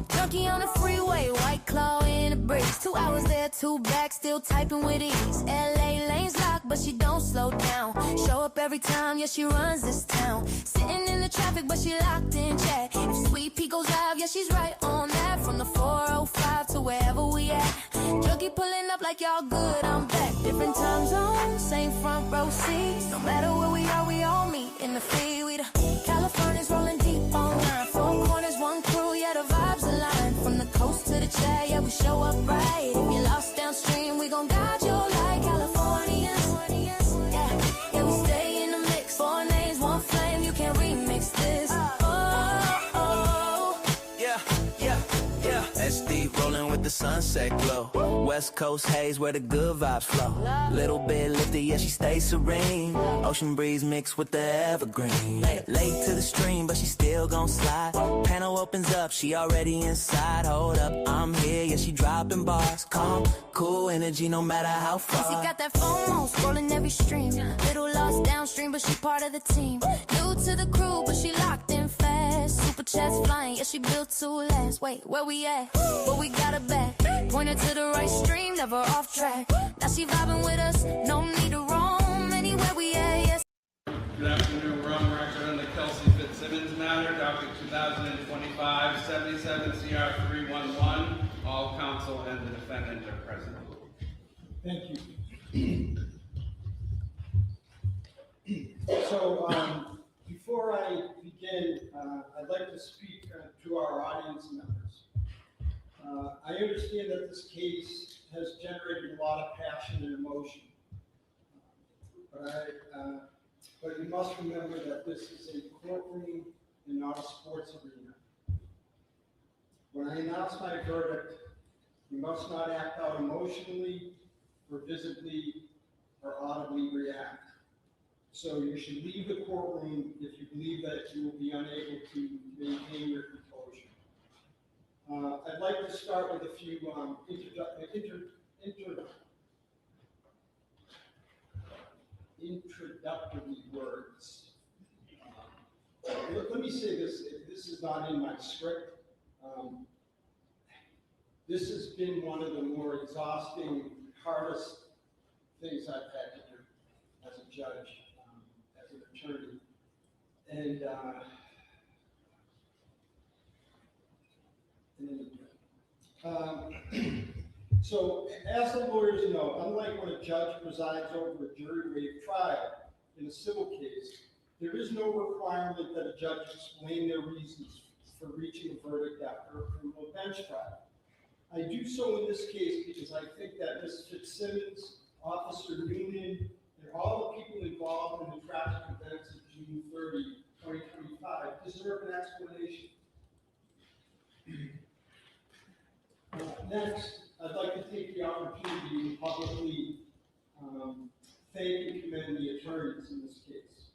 Junkie on the freeway, white claw in the brakes. 2 hours there, 2 back, still typing with ease. LA lanes locked, but she don't slow down. Show up every time, yeah, she runs this town. Sitting in the traffic, but she locked in check. If Sweet Pea goes live, yeah, she's right on that. From the 405 to wherever we at. Junkie pulling up like y'all good, I'm back. Different time zones, same front row seats. No matter where we are, we all meet in the feed. We the California's rolling deep online. 4 corners, 1 crew, yeah, the vibes align. From the coast to the chat, yeah, we show up right. If you're lost downstream, we gon' guide you like Californians. Yeah, we stay in the mix. 4 names, 1 flame, you can't remix this. SD rolling with the sunset glow. West Coast haze where the good vibes flow. Little bit lifted, yeah, she stays serene. Ocean breeze mixed with the evergreen. Late to the stream, but she still gon' slide. Panel opens up, she already inside. Hold up, I'm here, yeah, she dropping bars. Calm, cool energy, no matter how far. She got that FOMO, scrolling every stream. Little lost downstream, but she part of the team. New to the crew, but she locked in fast. Super chats flying, yeah, she built to last. Wait, where we at? But we got her back. Pointed to the right stream, never off track. Now she vibing with us, no need to roam. Anywhere we at, yes. Good afternoon, we're on record on the Kelsey Fitzsimmons matter, docket 2025-77 CR 311. All counsel and the defendant are present. Thank you. So, before I begin, I'd like to speak to our audience members. I understand that this case has generated a lot of passion and emotion. But you must remember that this is a courtroom and not a sports arena. When I announce my verdict, you must not act out emotionally or visibly or audibly react. So you should leave the courtroom if you believe that you will be unable to maintain your composure. I'd like to start with a few introductory words. Let me say this, this is not in my script. This has been one of the more exhausting, hardest things I've had to do as a judge, as an attorney. And so, as the lawyers know, unlike when a judge presides over a jury waive trial in a civil case, there is no requirement that a judge explain their reasons for reaching a verdict after a criminal bench trial. I do so in this case because I think that Ms. Fitzsimmons, Officer Noonan, and all the people involved in the tragic events of June 30, 2025 deserve an explanation. Next, I'd like to take the opportunity to publicly thank and commend the attorneys in this case.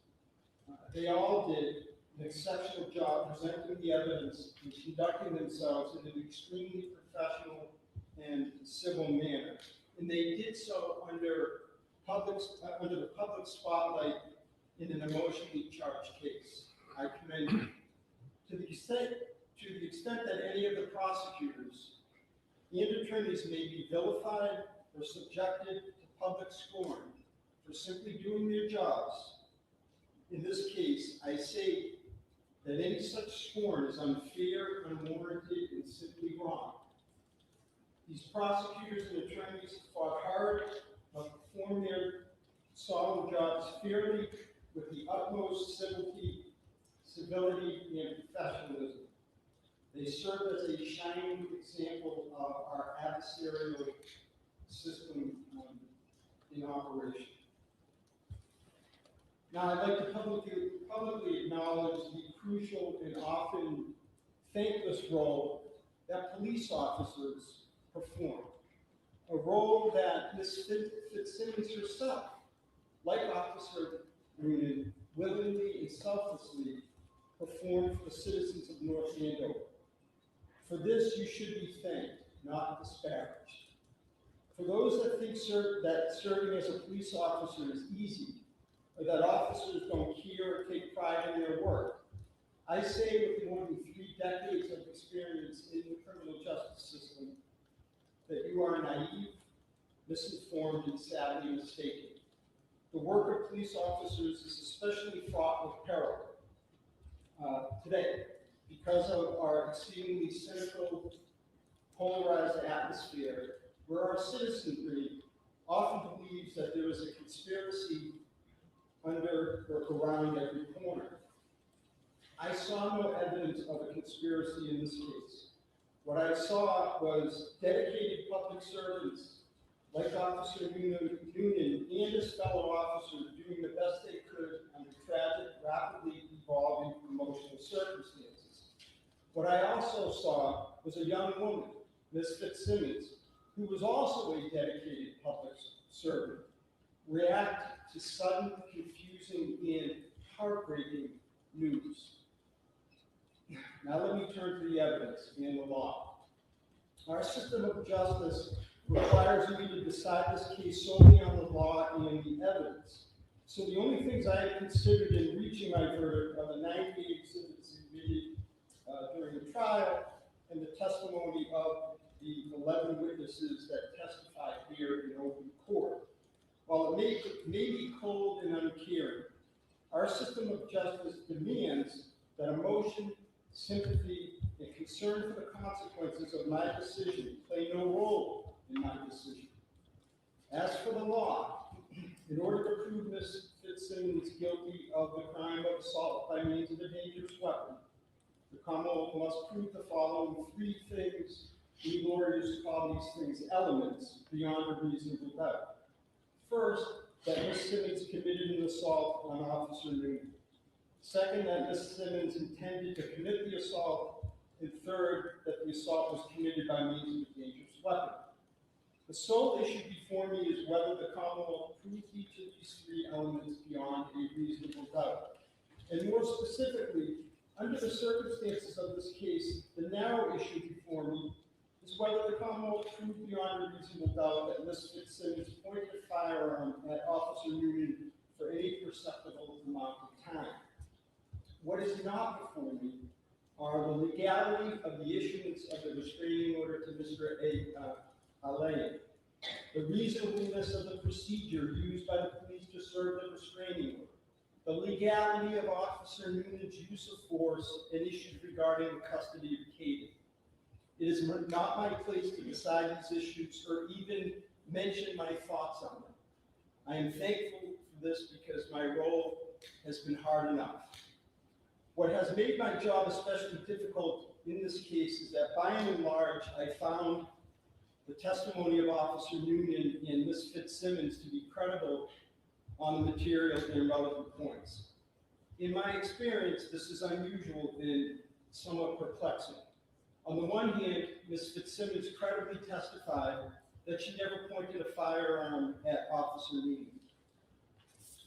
They all did an exceptional job presenting the evidence and conducting themselves in an extremely professional and civil manner. And they did so under the public spotlight in an emotionally charged case. I commend you. To the extent that any of the prosecutors and attorneys may be vilified or subjected to public scorn for simply doing their jobs, in this case, I say that any such scorn is unfair, unwarranted, and simply wrong. These prosecutors and attorneys fought hard, but performed their solemn jobs fairly with the utmost civility, and professionalism. They serve as a shining example of our adversarial system in operation. Now, I'd like to publicly acknowledge the crucial and often thankless role that police officers perform, a role that Ms. Fitzsimmons herself, like Officer Noonan, willingly and selflessly performed for the citizens of North Andover. For this, you should be thanked, not disparaged. For those that think that serving as a police officer is easy, or that officers don't care or take pride in their work, I say with more than 3 decades of experience in the criminal justice system that you are naive, misinformed, and sadly mistaken. The work of police officers is especially fraught with peril today because of our exceedingly cynical, polarized atmosphere where our citizenry often believes that there is a conspiracy under or around every corner. I saw no evidence of a conspiracy in this case. What I saw was dedicated public servants like Officer Noonan and his fellow officers doing the best they could under tragic, rapidly evolving emotional circumstances. What I also saw was a young woman, Ms. Fitzsimmons, who was also a dedicated public servant, react to sudden, confusing, and heartbreaking news. Now let me turn to the evidence and the law. Our system of justice requires me to decide this case solely on the law and the evidence. So the only things I have considered in reaching my verdict are the 98 exhibits admitted during the trial and the testimony of the 11 witnesses that testified here in open court. While it may be cold and uncaring, our system of justice demands that emotion, sympathy, and concern for the consequences of my decision play no role in my decision. As for the law, in order to prove Ms. Fitzsimmons guilty of the crime of assault by means of a dangerous weapon, the Commonwealth must prove the following 3 things. We lawyers call these things elements beyond a reasonable doubt. First, that Ms. Simmons committed an assault on Officer Noonan. Second, that Ms. Simmons intended to commit the assault. And third, that the assault was committed by means of a dangerous weapon. The sole issue before me is whether the Commonwealth proved each of these 3 elements beyond a reasonable doubt. And more specifically, under the circumstances of this case, the narrow issue before me is whether the Commonwealth proved beyond a reasonable doubt that Ms. Fitzsimmons pointed a firearm at Officer Noonan for any perceptible amount of time. What is not before me are the legality of the issuance of the restraining order to Mr. Alain, the reasonableness of the procedure used by the police to serve the restraining order, the legality of Officer Noonan's use of force and issues regarding the custody of Katie. It is not my place to decide these issues or even mention my thoughts on them. I am thankful for this because my role has been hard enough. What has made my job especially difficult in this case is that by and large, I found the testimony of Officer Noonan and Ms. Fitzsimmons to be credible on the material and relevant points. In my experience, this is unusual and somewhat perplexing. On the one hand, Ms. Fitzsimmons credibly testified that she never pointed a firearm at Officer Noonan.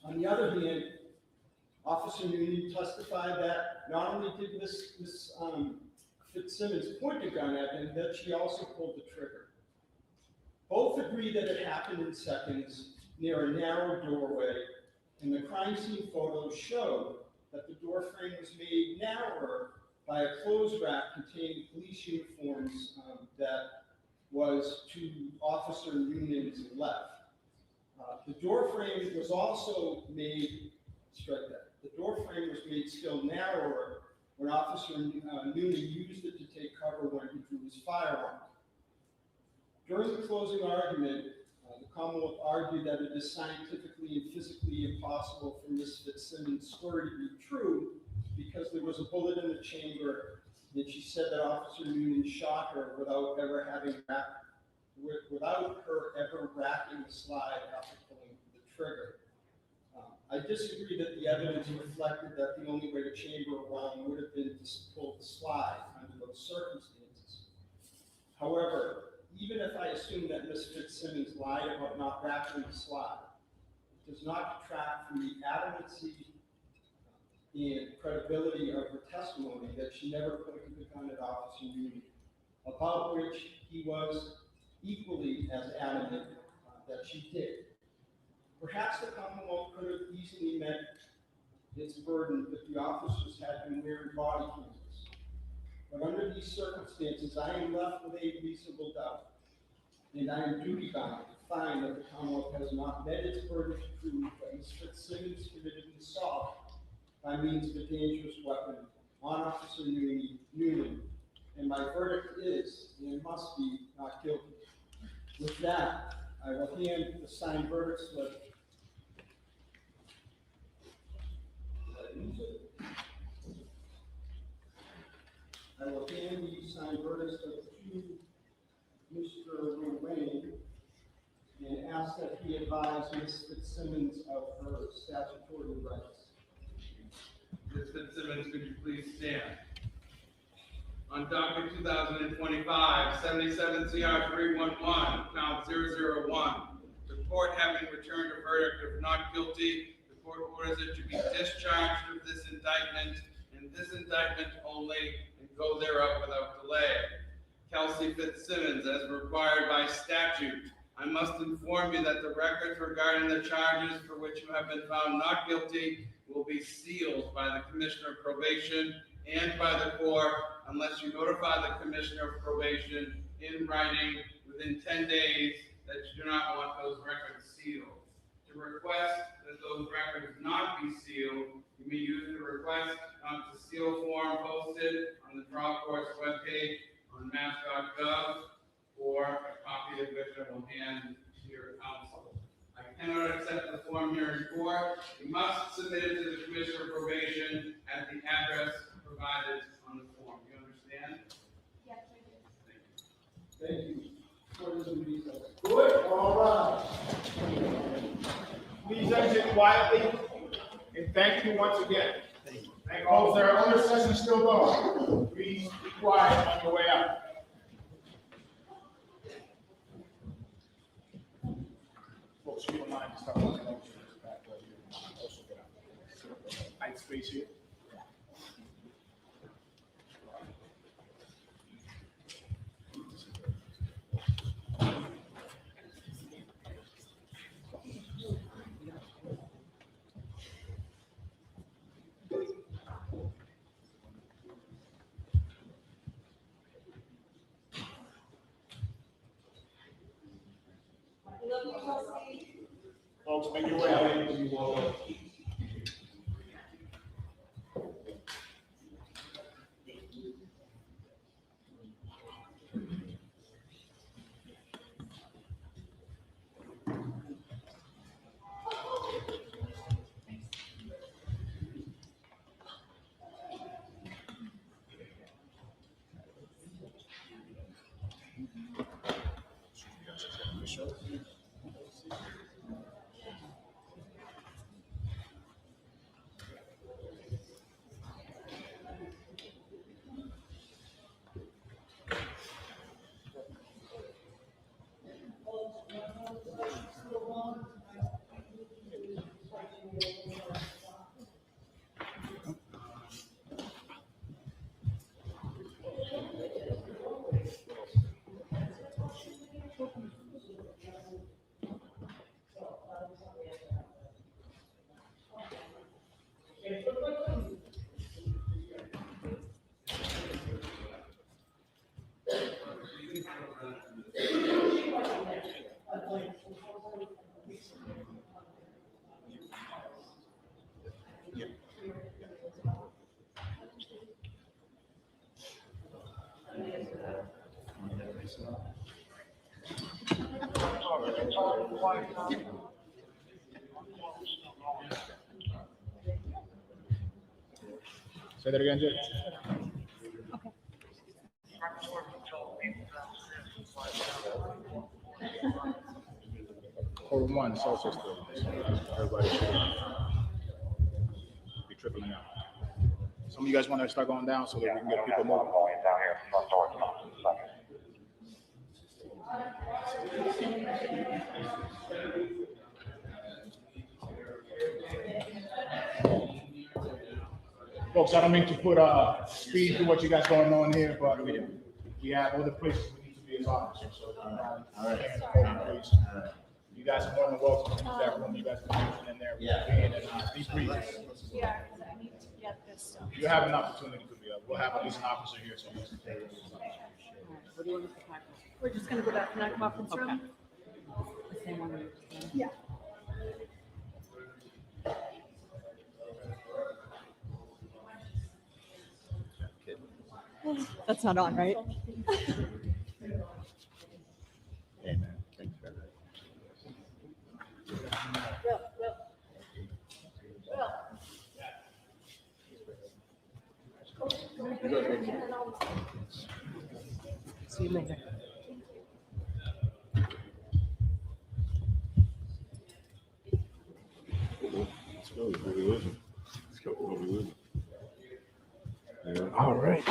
On the other hand, Officer Noonan testified that not only did Ms. Fitzsimmons point a gun at him, that she also pulled the trigger. Both agree that it happened in seconds near a narrow doorway, and the crime scene photos show that the door frame was made narrower by a clothes rack containing police uniforms that was to Officer Noonan's left. The door frame was also made, the door frame was made still narrower when Officer Noonan used it to take cover when he drew his firearm. During the closing argument, the Commonwealth argued that it is scientifically and physically impossible for Ms. Fitzsimmons' story to be true because there was a bullet in the chamber, and she said that Officer Noonan shot her without her ever racking the slide after pulling the trigger. I disagree that the evidence reflected that the only way to chamber a round would have been to pull the slide under those circumstances. However, even if I assume that Ms. Fitzsimmons lied about not racking the slide, it does not detract from the adamancy and credibility of her testimony that she never pointed the gun at Officer Noonan. about which he was equally as adamant that she did. Perhaps the Commonwealth could have easily met its burden if the officers had been wearing body cameras. But under these circumstances, I am left with a reasonable doubt, and I am duty bound to find that the Commonwealth has not met its burden to prove that Ms. Fitzsimmons committed an assault by means of a dangerous weapon on Officer Noonan, and my verdict is, and must be, not guilty. With that, I will hand the signed verdict slip. I will hand the signed verdict slip to Mr. Wayne and ask that he advise Ms. Fitzsimmons of her statutory rights. Ms. Fitzsimmons, could you please stand? On docket 2025, 77 CR 311, count 001. The court having returned a verdict of not guilty, the court orders it to be discharged of this indictment and this indictment only, and go thereof without delay. Kelsey Fitzsimmons, as required by statute, I must inform you that the records regarding the charges for which you have been found not guilty will be sealed by the Commissioner of Probation and by the court unless you notify the Commissioner of Probation in writing within 10 days that you do not want those records sealed. To request that those records not be sealed, you may use the request not to seal form posted on the trial court's webpage on mass.gov, or a copy of which I will hand to your counsel. I cannot accept the form here in court. You must submit it to the Commissioner of Probation at the address provided on the form. You understand? Yes, I do. Thank you. Court is in recess. Good, all right. Please exit quietly, and thank you once again. And folks, there are other sessions still going. Please be quiet on your way out. Folks, you don't mind to start walking over to this back door here. Also get out. Tight space here. Folks, make your way out. Say that again, Jay. Code 1, cell system. Everybody should be trickling out. Some of you guys want to start going down so that we can get people moving. Folks, I don't mean to put speed to what you guys going on here, but we have other places we need to be as officers, so. All right. Please. You guys are more than welcome to use that room, you guys can use it in there. Yeah. And debrief. Yeah, because I need to get this stuff. You have an opportunity to be, we'll have at least an officer here, so you can take it. We're just gonna go back to that conference room? Yeah. That's not on, right? Amen. Thanks very much. See you later. Let's go. Let's go. All right.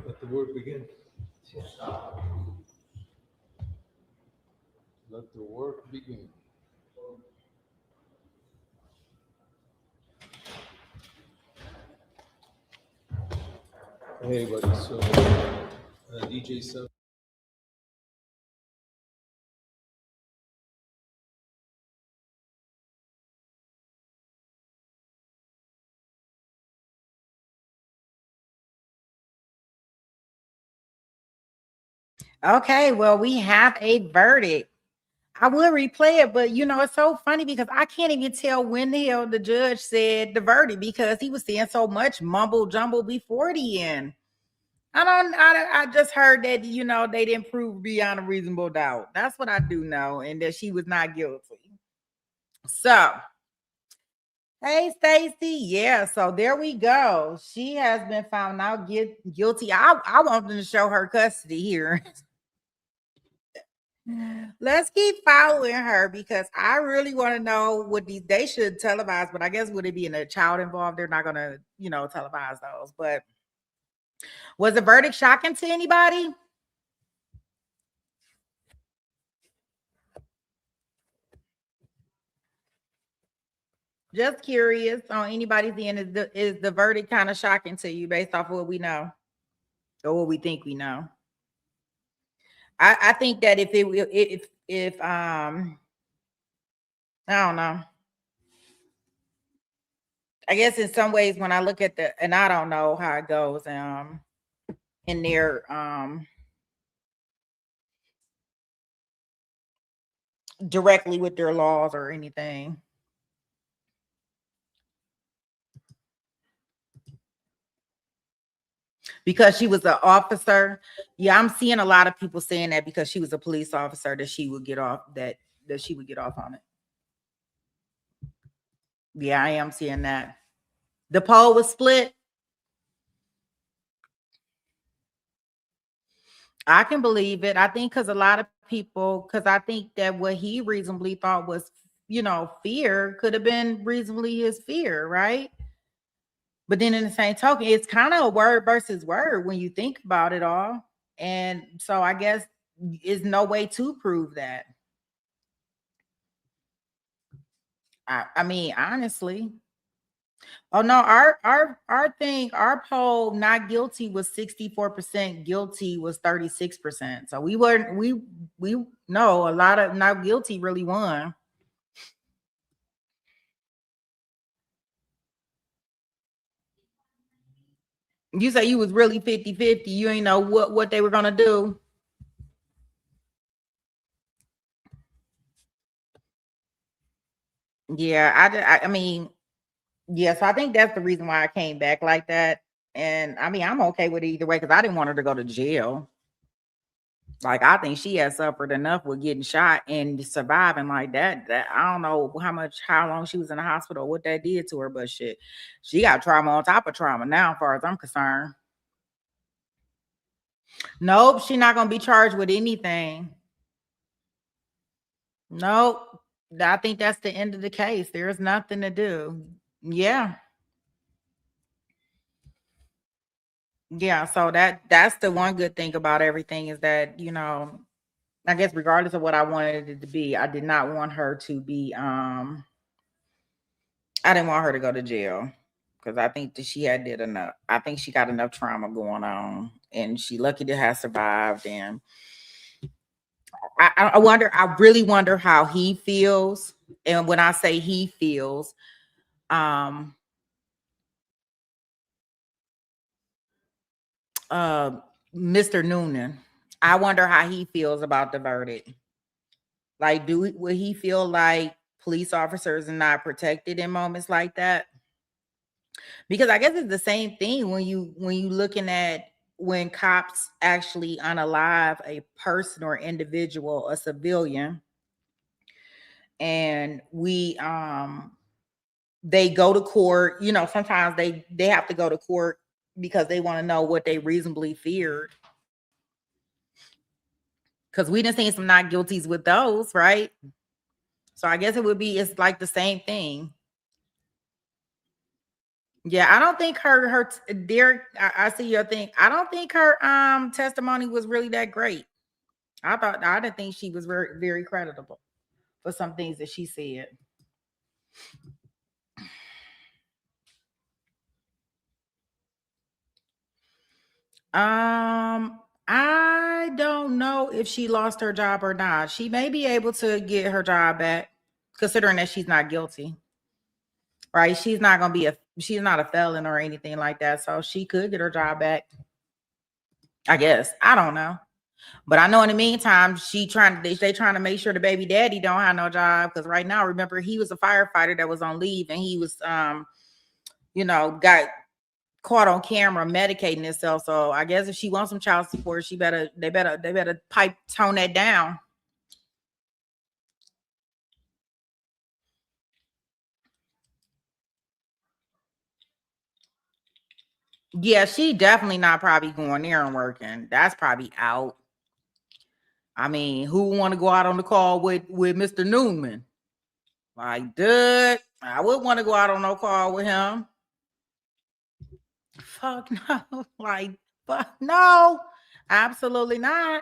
Let the work begin. Let the work begin. Hey, buddy. So, DJ Sub. Okay, well, we have a verdict. I will replay it, but it's so funny because I can't even tell when the hell the judge said the verdict because he was saying so much mumble jumble before the end. I just heard that, they didn't prove beyond a reasonable doubt. That's what I do know, and that she was not guilty. So, hey, Stacy. Yeah, so there we go. She has been found out guilty. I want them to show her custody here. Let's keep following her because I really want to know what they should televise, but I guess would it be in a child involved? They're not gonna, televise those. But was the verdict shocking to anybody? Just curious on anybody's end. Is the verdict kind of shocking to you based off of what we know or what we think we know? I think that if I don't know. I guess in some ways when I look at and I don't know how it goes in their directly with their laws or anything. Because she was an officer. Yeah, I'm seeing a lot of people saying that because she was a police officer that she would get off that she would get off on it. Yeah, I am seeing that. The poll was split. I can believe it. I think because a lot of people, because I think that what he reasonably thought was, fear could have been reasonably his fear, right? But then in the same token, it's kind of a word versus word when you think about it all. And so I guess there's no way to prove that. I mean, honestly. Oh no, our poll not guilty was 64%, guilty was 36%. So we know a lot of not guilty really won. You say you was really 50-50. You ain't know what they were gonna do. Yeah, I mean, yes, I think that's the reason why I came back like that. And I mean, I'm okay with it either way because I didn't want her to go to jail. Like, I think she has suffered enough with getting shot and surviving like that. That I don't know how long she was in the hospital, what that did to her, but shit, she got trauma on top of trauma now, as far as I'm concerned. Nope, she's not gonna be charged with anything. Nope. I think that's the end of the case. There's nothing to do. Yeah. Yeah. So that's the one good thing about everything is that, I guess regardless of what I wanted it to be, I did not want her to be I didn't want her to go to jail because I think that she had did enough. I think she got enough trauma going on and she lucky to have survived. And I wonder, I really wonder how he feels. And when I say he feels, um, uh, Mr. Noonan, I wonder how he feels about the verdict. Like, will he feel like police officers are not protected in moments like that? Because I guess it's the same thing when you looking at when cops actually unalive a person or individual, a civilian, and they go to court. Sometimes they have to go to court because they want to know what they reasonably feared. Because we done seen some not guilties with those, right? So I guess it's like the same thing. Yeah, I don't think her Derek, I see your thing. I don't think her testimony was really that great. I didn't think she was very, very creditable for some things that she said. I don't know if she lost her job or not. She may be able to get her job back, considering that she's not guilty. Right? She's not a felon or anything like that. So she could get her job back. I guess. I don't know. But I know in the meantime, they trying to make sure the baby daddy don't have no job. Because right now, remember, he was a firefighter that was on leave and he was got caught on camera medicating himself. So I guess if she wants some child support, they better tone that down. Yeah, she definitely not probably going there and working. That's probably out. I mean, who want to go out on the call with Mr. Newman? Like, dude, I wouldn't want to go out on no call with him. Fuck no. Like, fuck no. Absolutely not.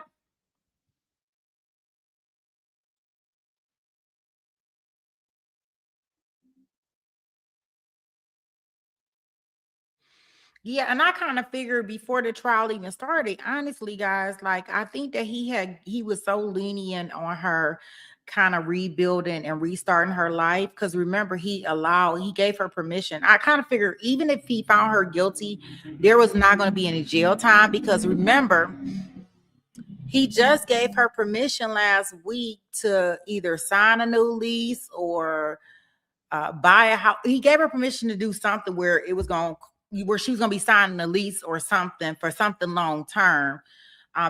Yeah, and I kind of figured before the trial even started, honestly, guys, like I think that he was so lenient on her kind of rebuilding and restarting her life. Because remember, he gave her permission. I kind of figured even if he found her guilty, there was not going to be any jail time because remember, he just gave her permission last week to either sign a new lease or buy a house. He gave her permission to do something where she was going to be signing a lease or something for something long term,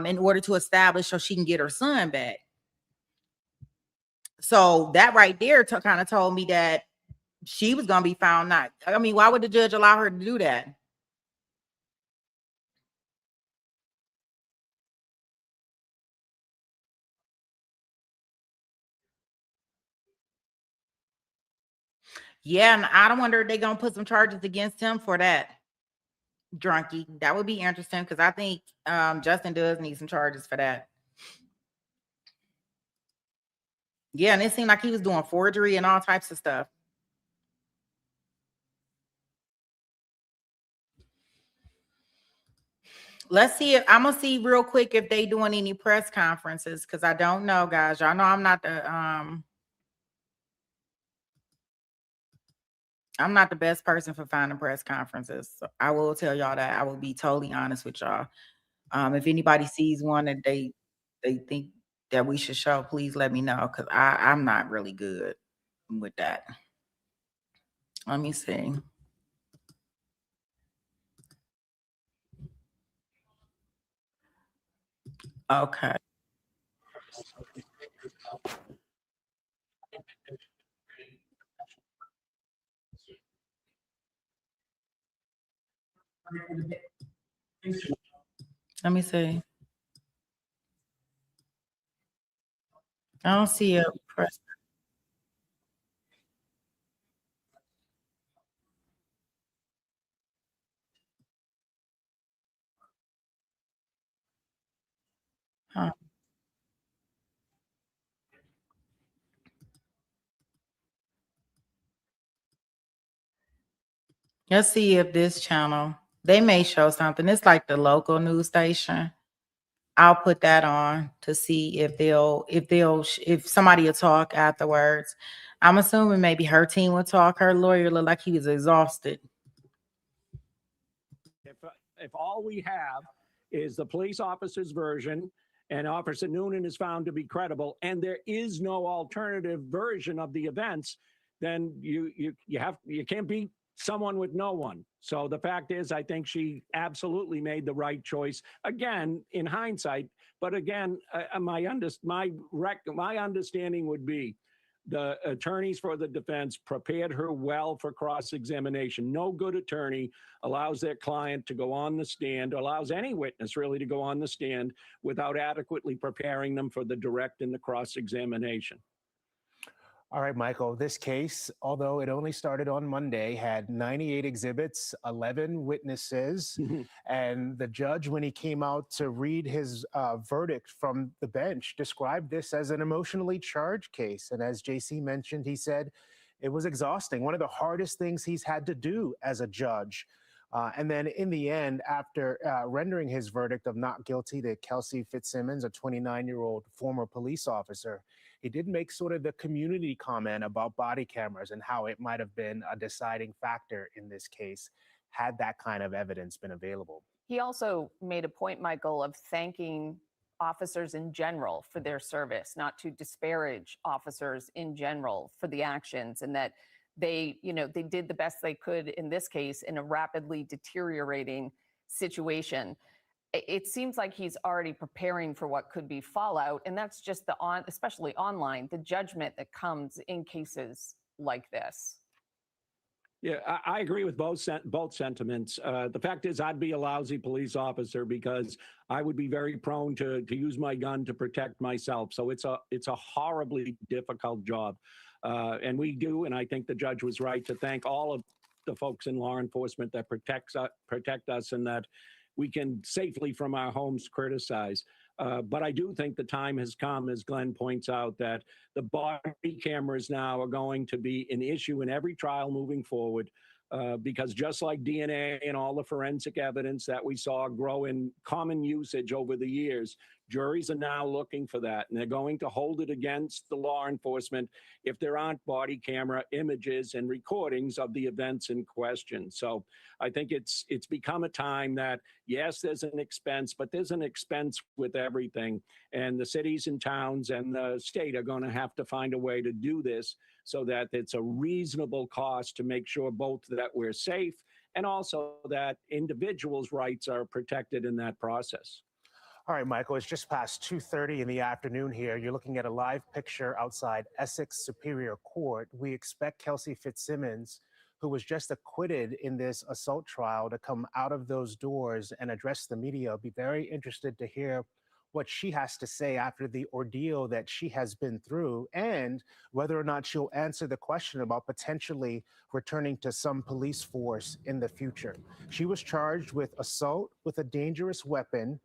in order to establish so she can get her son back. So that right there kind of told me that she was going to be found not. I mean, why would the judge allow her to do that? Yeah, and I don't wonder if they're going to put some charges against him for that. Drunkie. That would be interesting because I think Justin does need some charges for that. Yeah, and it seemed like he was doing forgery and all types of stuff. Let's see if I'm gonna see real quick if they doing any press conferences because I don't know, guys. Y'all know I'm not the best person for finding press conferences. So I will tell y'all that. I will be totally honest with y'all. If anybody sees one that they think that we should show, please let me know because I'm not really good with that. Let me see. Okay. Let me see. I don't see a press. Huh. Let's see if this channel, they may show something. It's like the local news station. I'll put that on to see if somebody will talk afterwards. I'm assuming maybe her team will talk. Her lawyer looked like he was exhausted. If all we have is the police officer's version and Officer Noonan is found to be credible and there is no alternative version of the events, then you can't beat someone with no one. So the fact is, I think she absolutely made the right choice. Again, in hindsight, but again, my understanding would be the attorneys for the defense prepared her well for cross-examination. No good attorney allows their client to go on the stand, allows any witness really to go on the stand without adequately preparing them for the direct and the cross-examination. All right, Michael, this case, although it only started on Monday, had 98 exhibits, 11 witnesses, and the judge, when he came out to read his verdict from the bench, described this as an emotionally charged case. And as JC mentioned, he said it was exhausting, one of the hardest things he's had to do as a judge. And then in the end, after rendering his verdict of not guilty to Kelsey Fitzsimmons, a 29-year-old former police officer, he did make sort of the community comment about body cameras and how it might have been a deciding factor in this case had that kind of evidence been available. He also made a point, Michael, of thanking officers in general for their service, not to disparage officers in general for the actions, and that they did the best they could in this case in a rapidly deteriorating situation. It seems like he's already preparing for what could be fallout, and that's just especially online, the judgment that comes in cases like this. Yeah, I agree with both sentiments. The fact is, I'd be a lousy police officer because I would be very prone to use my gun to protect myself. So it's a horribly difficult job. And we do, and I think the judge was right to thank all of the folks in law enforcement that protect us and that we can safely from our homes criticize. But I do think the time has come, as Glenn points out, that the body cameras now are going to be an issue in every trial moving forward. Because just like DNA and all the forensic evidence that we saw grow in common usage over the years, juries are now looking for that, and they're going to hold it against the law enforcement if there aren't body camera images and recordings of the events in question. So I think it's become a time that, yes, there's an expense, but there's an expense with everything. And the cities and towns and the state are going to have to find a way to do this so that it's a reasonable cost to make sure both that we're safe and also that individuals' rights are protected in that process. All right, Michael, it's just past 2:30 in the afternoon here. You're looking at a live picture outside Essex Superior Court. We expect Kelsey Fitzsimmons, who was just acquitted in this assault trial, to come out of those doors and address the media. I'll be very interested to hear what she has to say after the ordeal that she has been through, and whether or not she'll answer the question about potentially returning to some police force in the future. She was charged with assault with a dangerous weapon,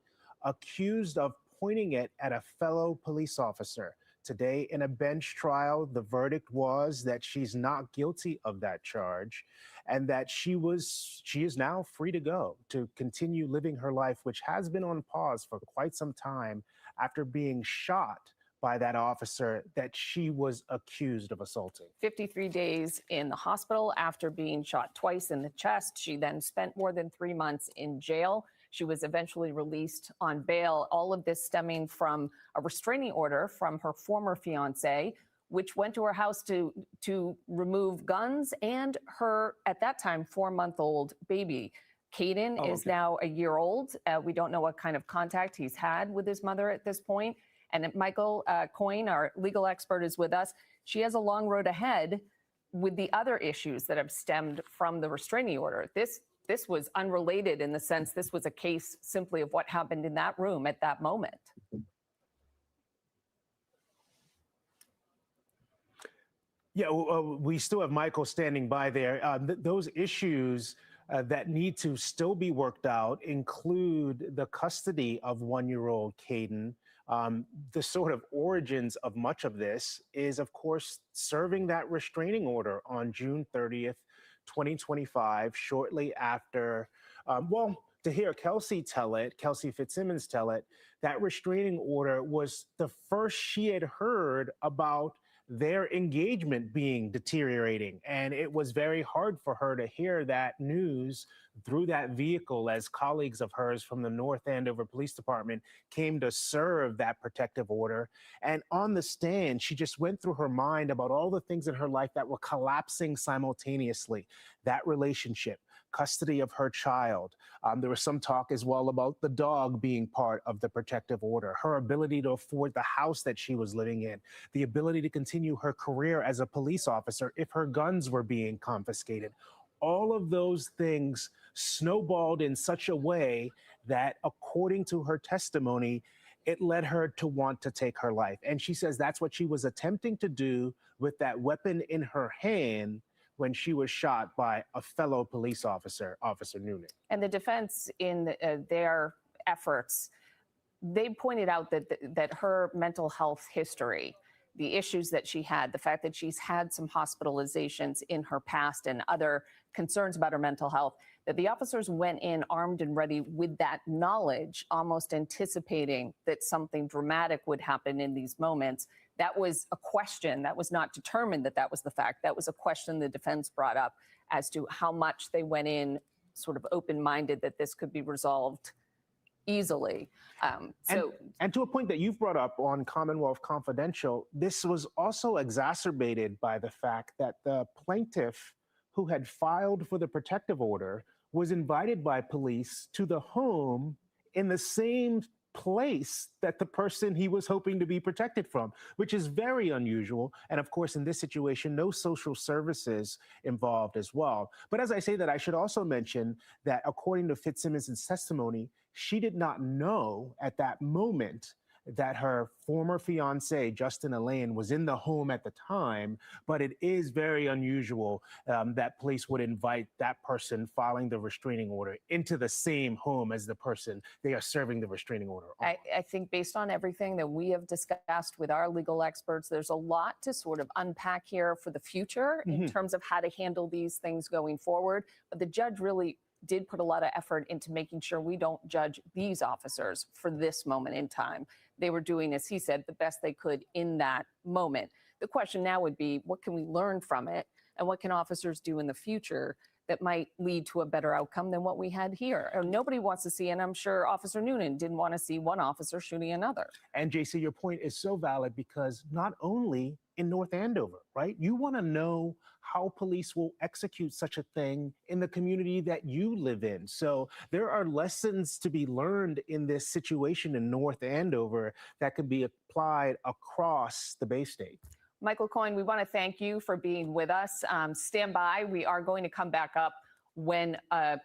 accused of pointing it at a fellow police officer. Today, in a bench trial, the verdict was that she's not guilty of that charge and that she is now free to go to continue living her life, which has been on pause for quite some time after being shot by that officer that she was accused of assaulting. 53 days in the hospital after being shot twice in the chest. She then spent more than 3 months in jail. She was eventually released on bail. All of this stemming from a restraining order from her former fiance, which went to her house to remove guns and her, at that time, 4-month-old baby. Caden is now a year old. We don't know what kind of contact he's had with his mother at this point. And Michael Coyne, our legal expert, is with us. She has a long road ahead with the other issues that have stemmed from the restraining order. This was unrelated in the sense this was a case simply of what happened in that room at that moment. Yeah, we still have Michael standing by there. Those issues that need to still be worked out include the custody of one-year-old Caden. The sort of origins of much of this is, of course, serving that restraining order on June 30th, 2025, shortly after, to hear Kelsey Fitzsimmons tell it, that restraining order was the first she had heard about their engagement being deteriorating. And it was very hard for her to hear that news through that vehicle as colleagues of hers from the North Andover Police Department came to serve that protective order. And on the stand, she just went through her mind about all the things in her life that were collapsing simultaneously. That relationship, custody of her child. There was some talk as well about the dog being part of the protective order, her ability to afford the house that she was living in, the ability to continue her career as a police officer if her guns were being confiscated. All of those things snowballed in such a way that, according to her testimony, it led her to want to take her life. And she says that's what she was attempting to do with that weapon in her hand when she was shot by a fellow police officer, Officer Noonan. And the defense, in their efforts, they pointed out that her mental health history, the issues that she had, the fact that she's had some hospitalizations in her past and other concerns about her mental health, that the officers went in armed and ready with that knowledge, almost anticipating that something dramatic would happen in these moments. That was a question. That was not determined that that was the fact. That was a question the defense brought up as to how much they went in sort of open-minded that this could be resolved easily. And to a point that you've brought up on Commonwealth Confidential, this was also exacerbated by the fact that the plaintiff who had filed for the protective order was invited by police to the home in the same place that the person he was hoping to be protected from, which is very unusual. And of course, in this situation, no social services involved as well. But as I say that, I should also mention that according to Fitzsimmons' testimony, she did not know at that moment that her former fiance, Justin Elaine, was in the home at the time, but it is very unusual that police would invite that person filing the restraining order into the same home as the person they are serving the restraining order on. I think based on everything that we have discussed with our legal experts, there's a lot to sort of unpack here for the future in terms of how to handle these things going forward. But the judge really did put a lot of effort into making sure we don't judge these officers for this moment in time. They were doing, as he said, the best they could in that moment. The question now would be, what can we learn from it? And what can officers do in the future that might lead to a better outcome than what we had here? Nobody wants to see, and I'm sure Officer Noonan didn't want to see one officer shooting another. And JC, your point is so valid because not only in North Andover, right? You want to know how police will execute such a thing in the community that you live in. So there are lessons to be learned in this situation in North Andover that can be applied across the Bay State. Michael Coyne, we want to thank you for being with us. Stand by. We are going to come back up when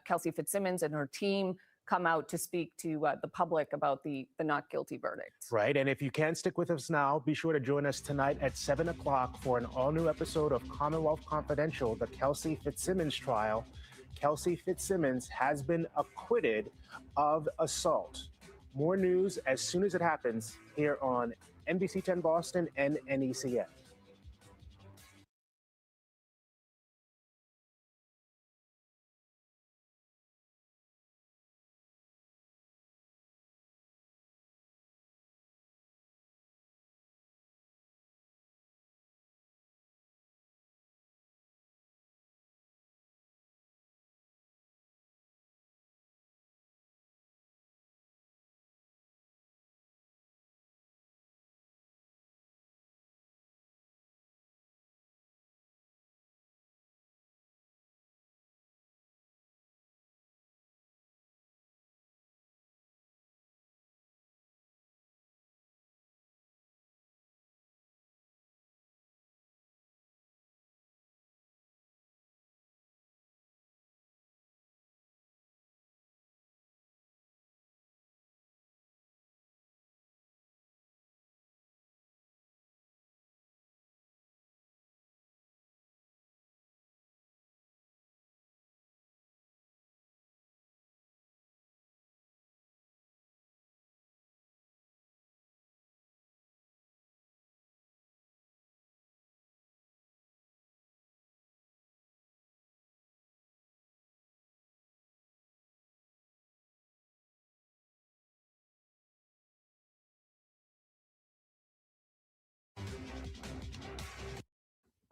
Kelsey Fitzsimmons and her team come out to speak to the public about the not guilty verdict. Right. And if you can stick with us now, be sure to join us tonight at 7 o'clock for an all-new episode of Commonwealth Confidential, the Kelsey Fitzsimmons trial. Kelsey Fitzsimmons has been acquitted of assault. More news as soon as it happens here on NBC 10 Boston and NECF.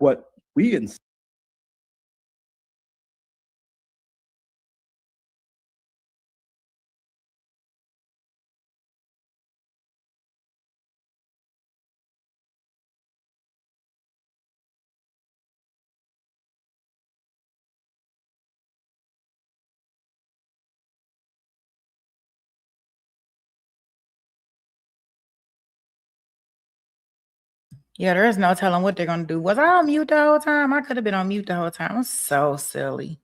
what we insist. Yeah, there is no telling what they're gonna do. Was I on mute the whole time? I could have been on mute the whole time. I'm so silly.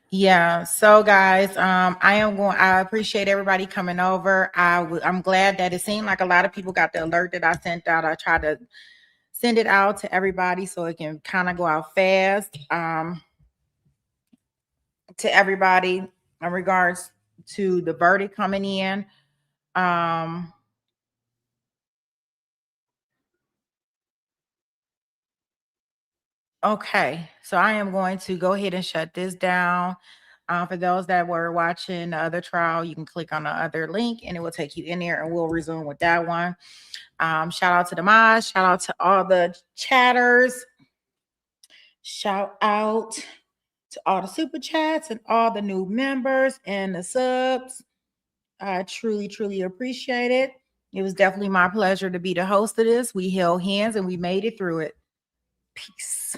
Yeah. So guys, I appreciate everybody coming over. I'm glad that it seemed like a lot of people got the alert that I sent out. I tried to send it out to everybody so it can kind of go out fast. To everybody in regards to the verdict coming in. Okay, so I am going to go ahead and shut this down. For those that were watching the other trial, you can click on the other link and it will take you in there and we'll resume with that one. Shout out to the mods, shout out to all the chatters, shout out to all the super chats and all the new members and the subs. I truly, truly appreciate it. It was definitely my pleasure to be the host of this. We held hands and we made it through it. Peace.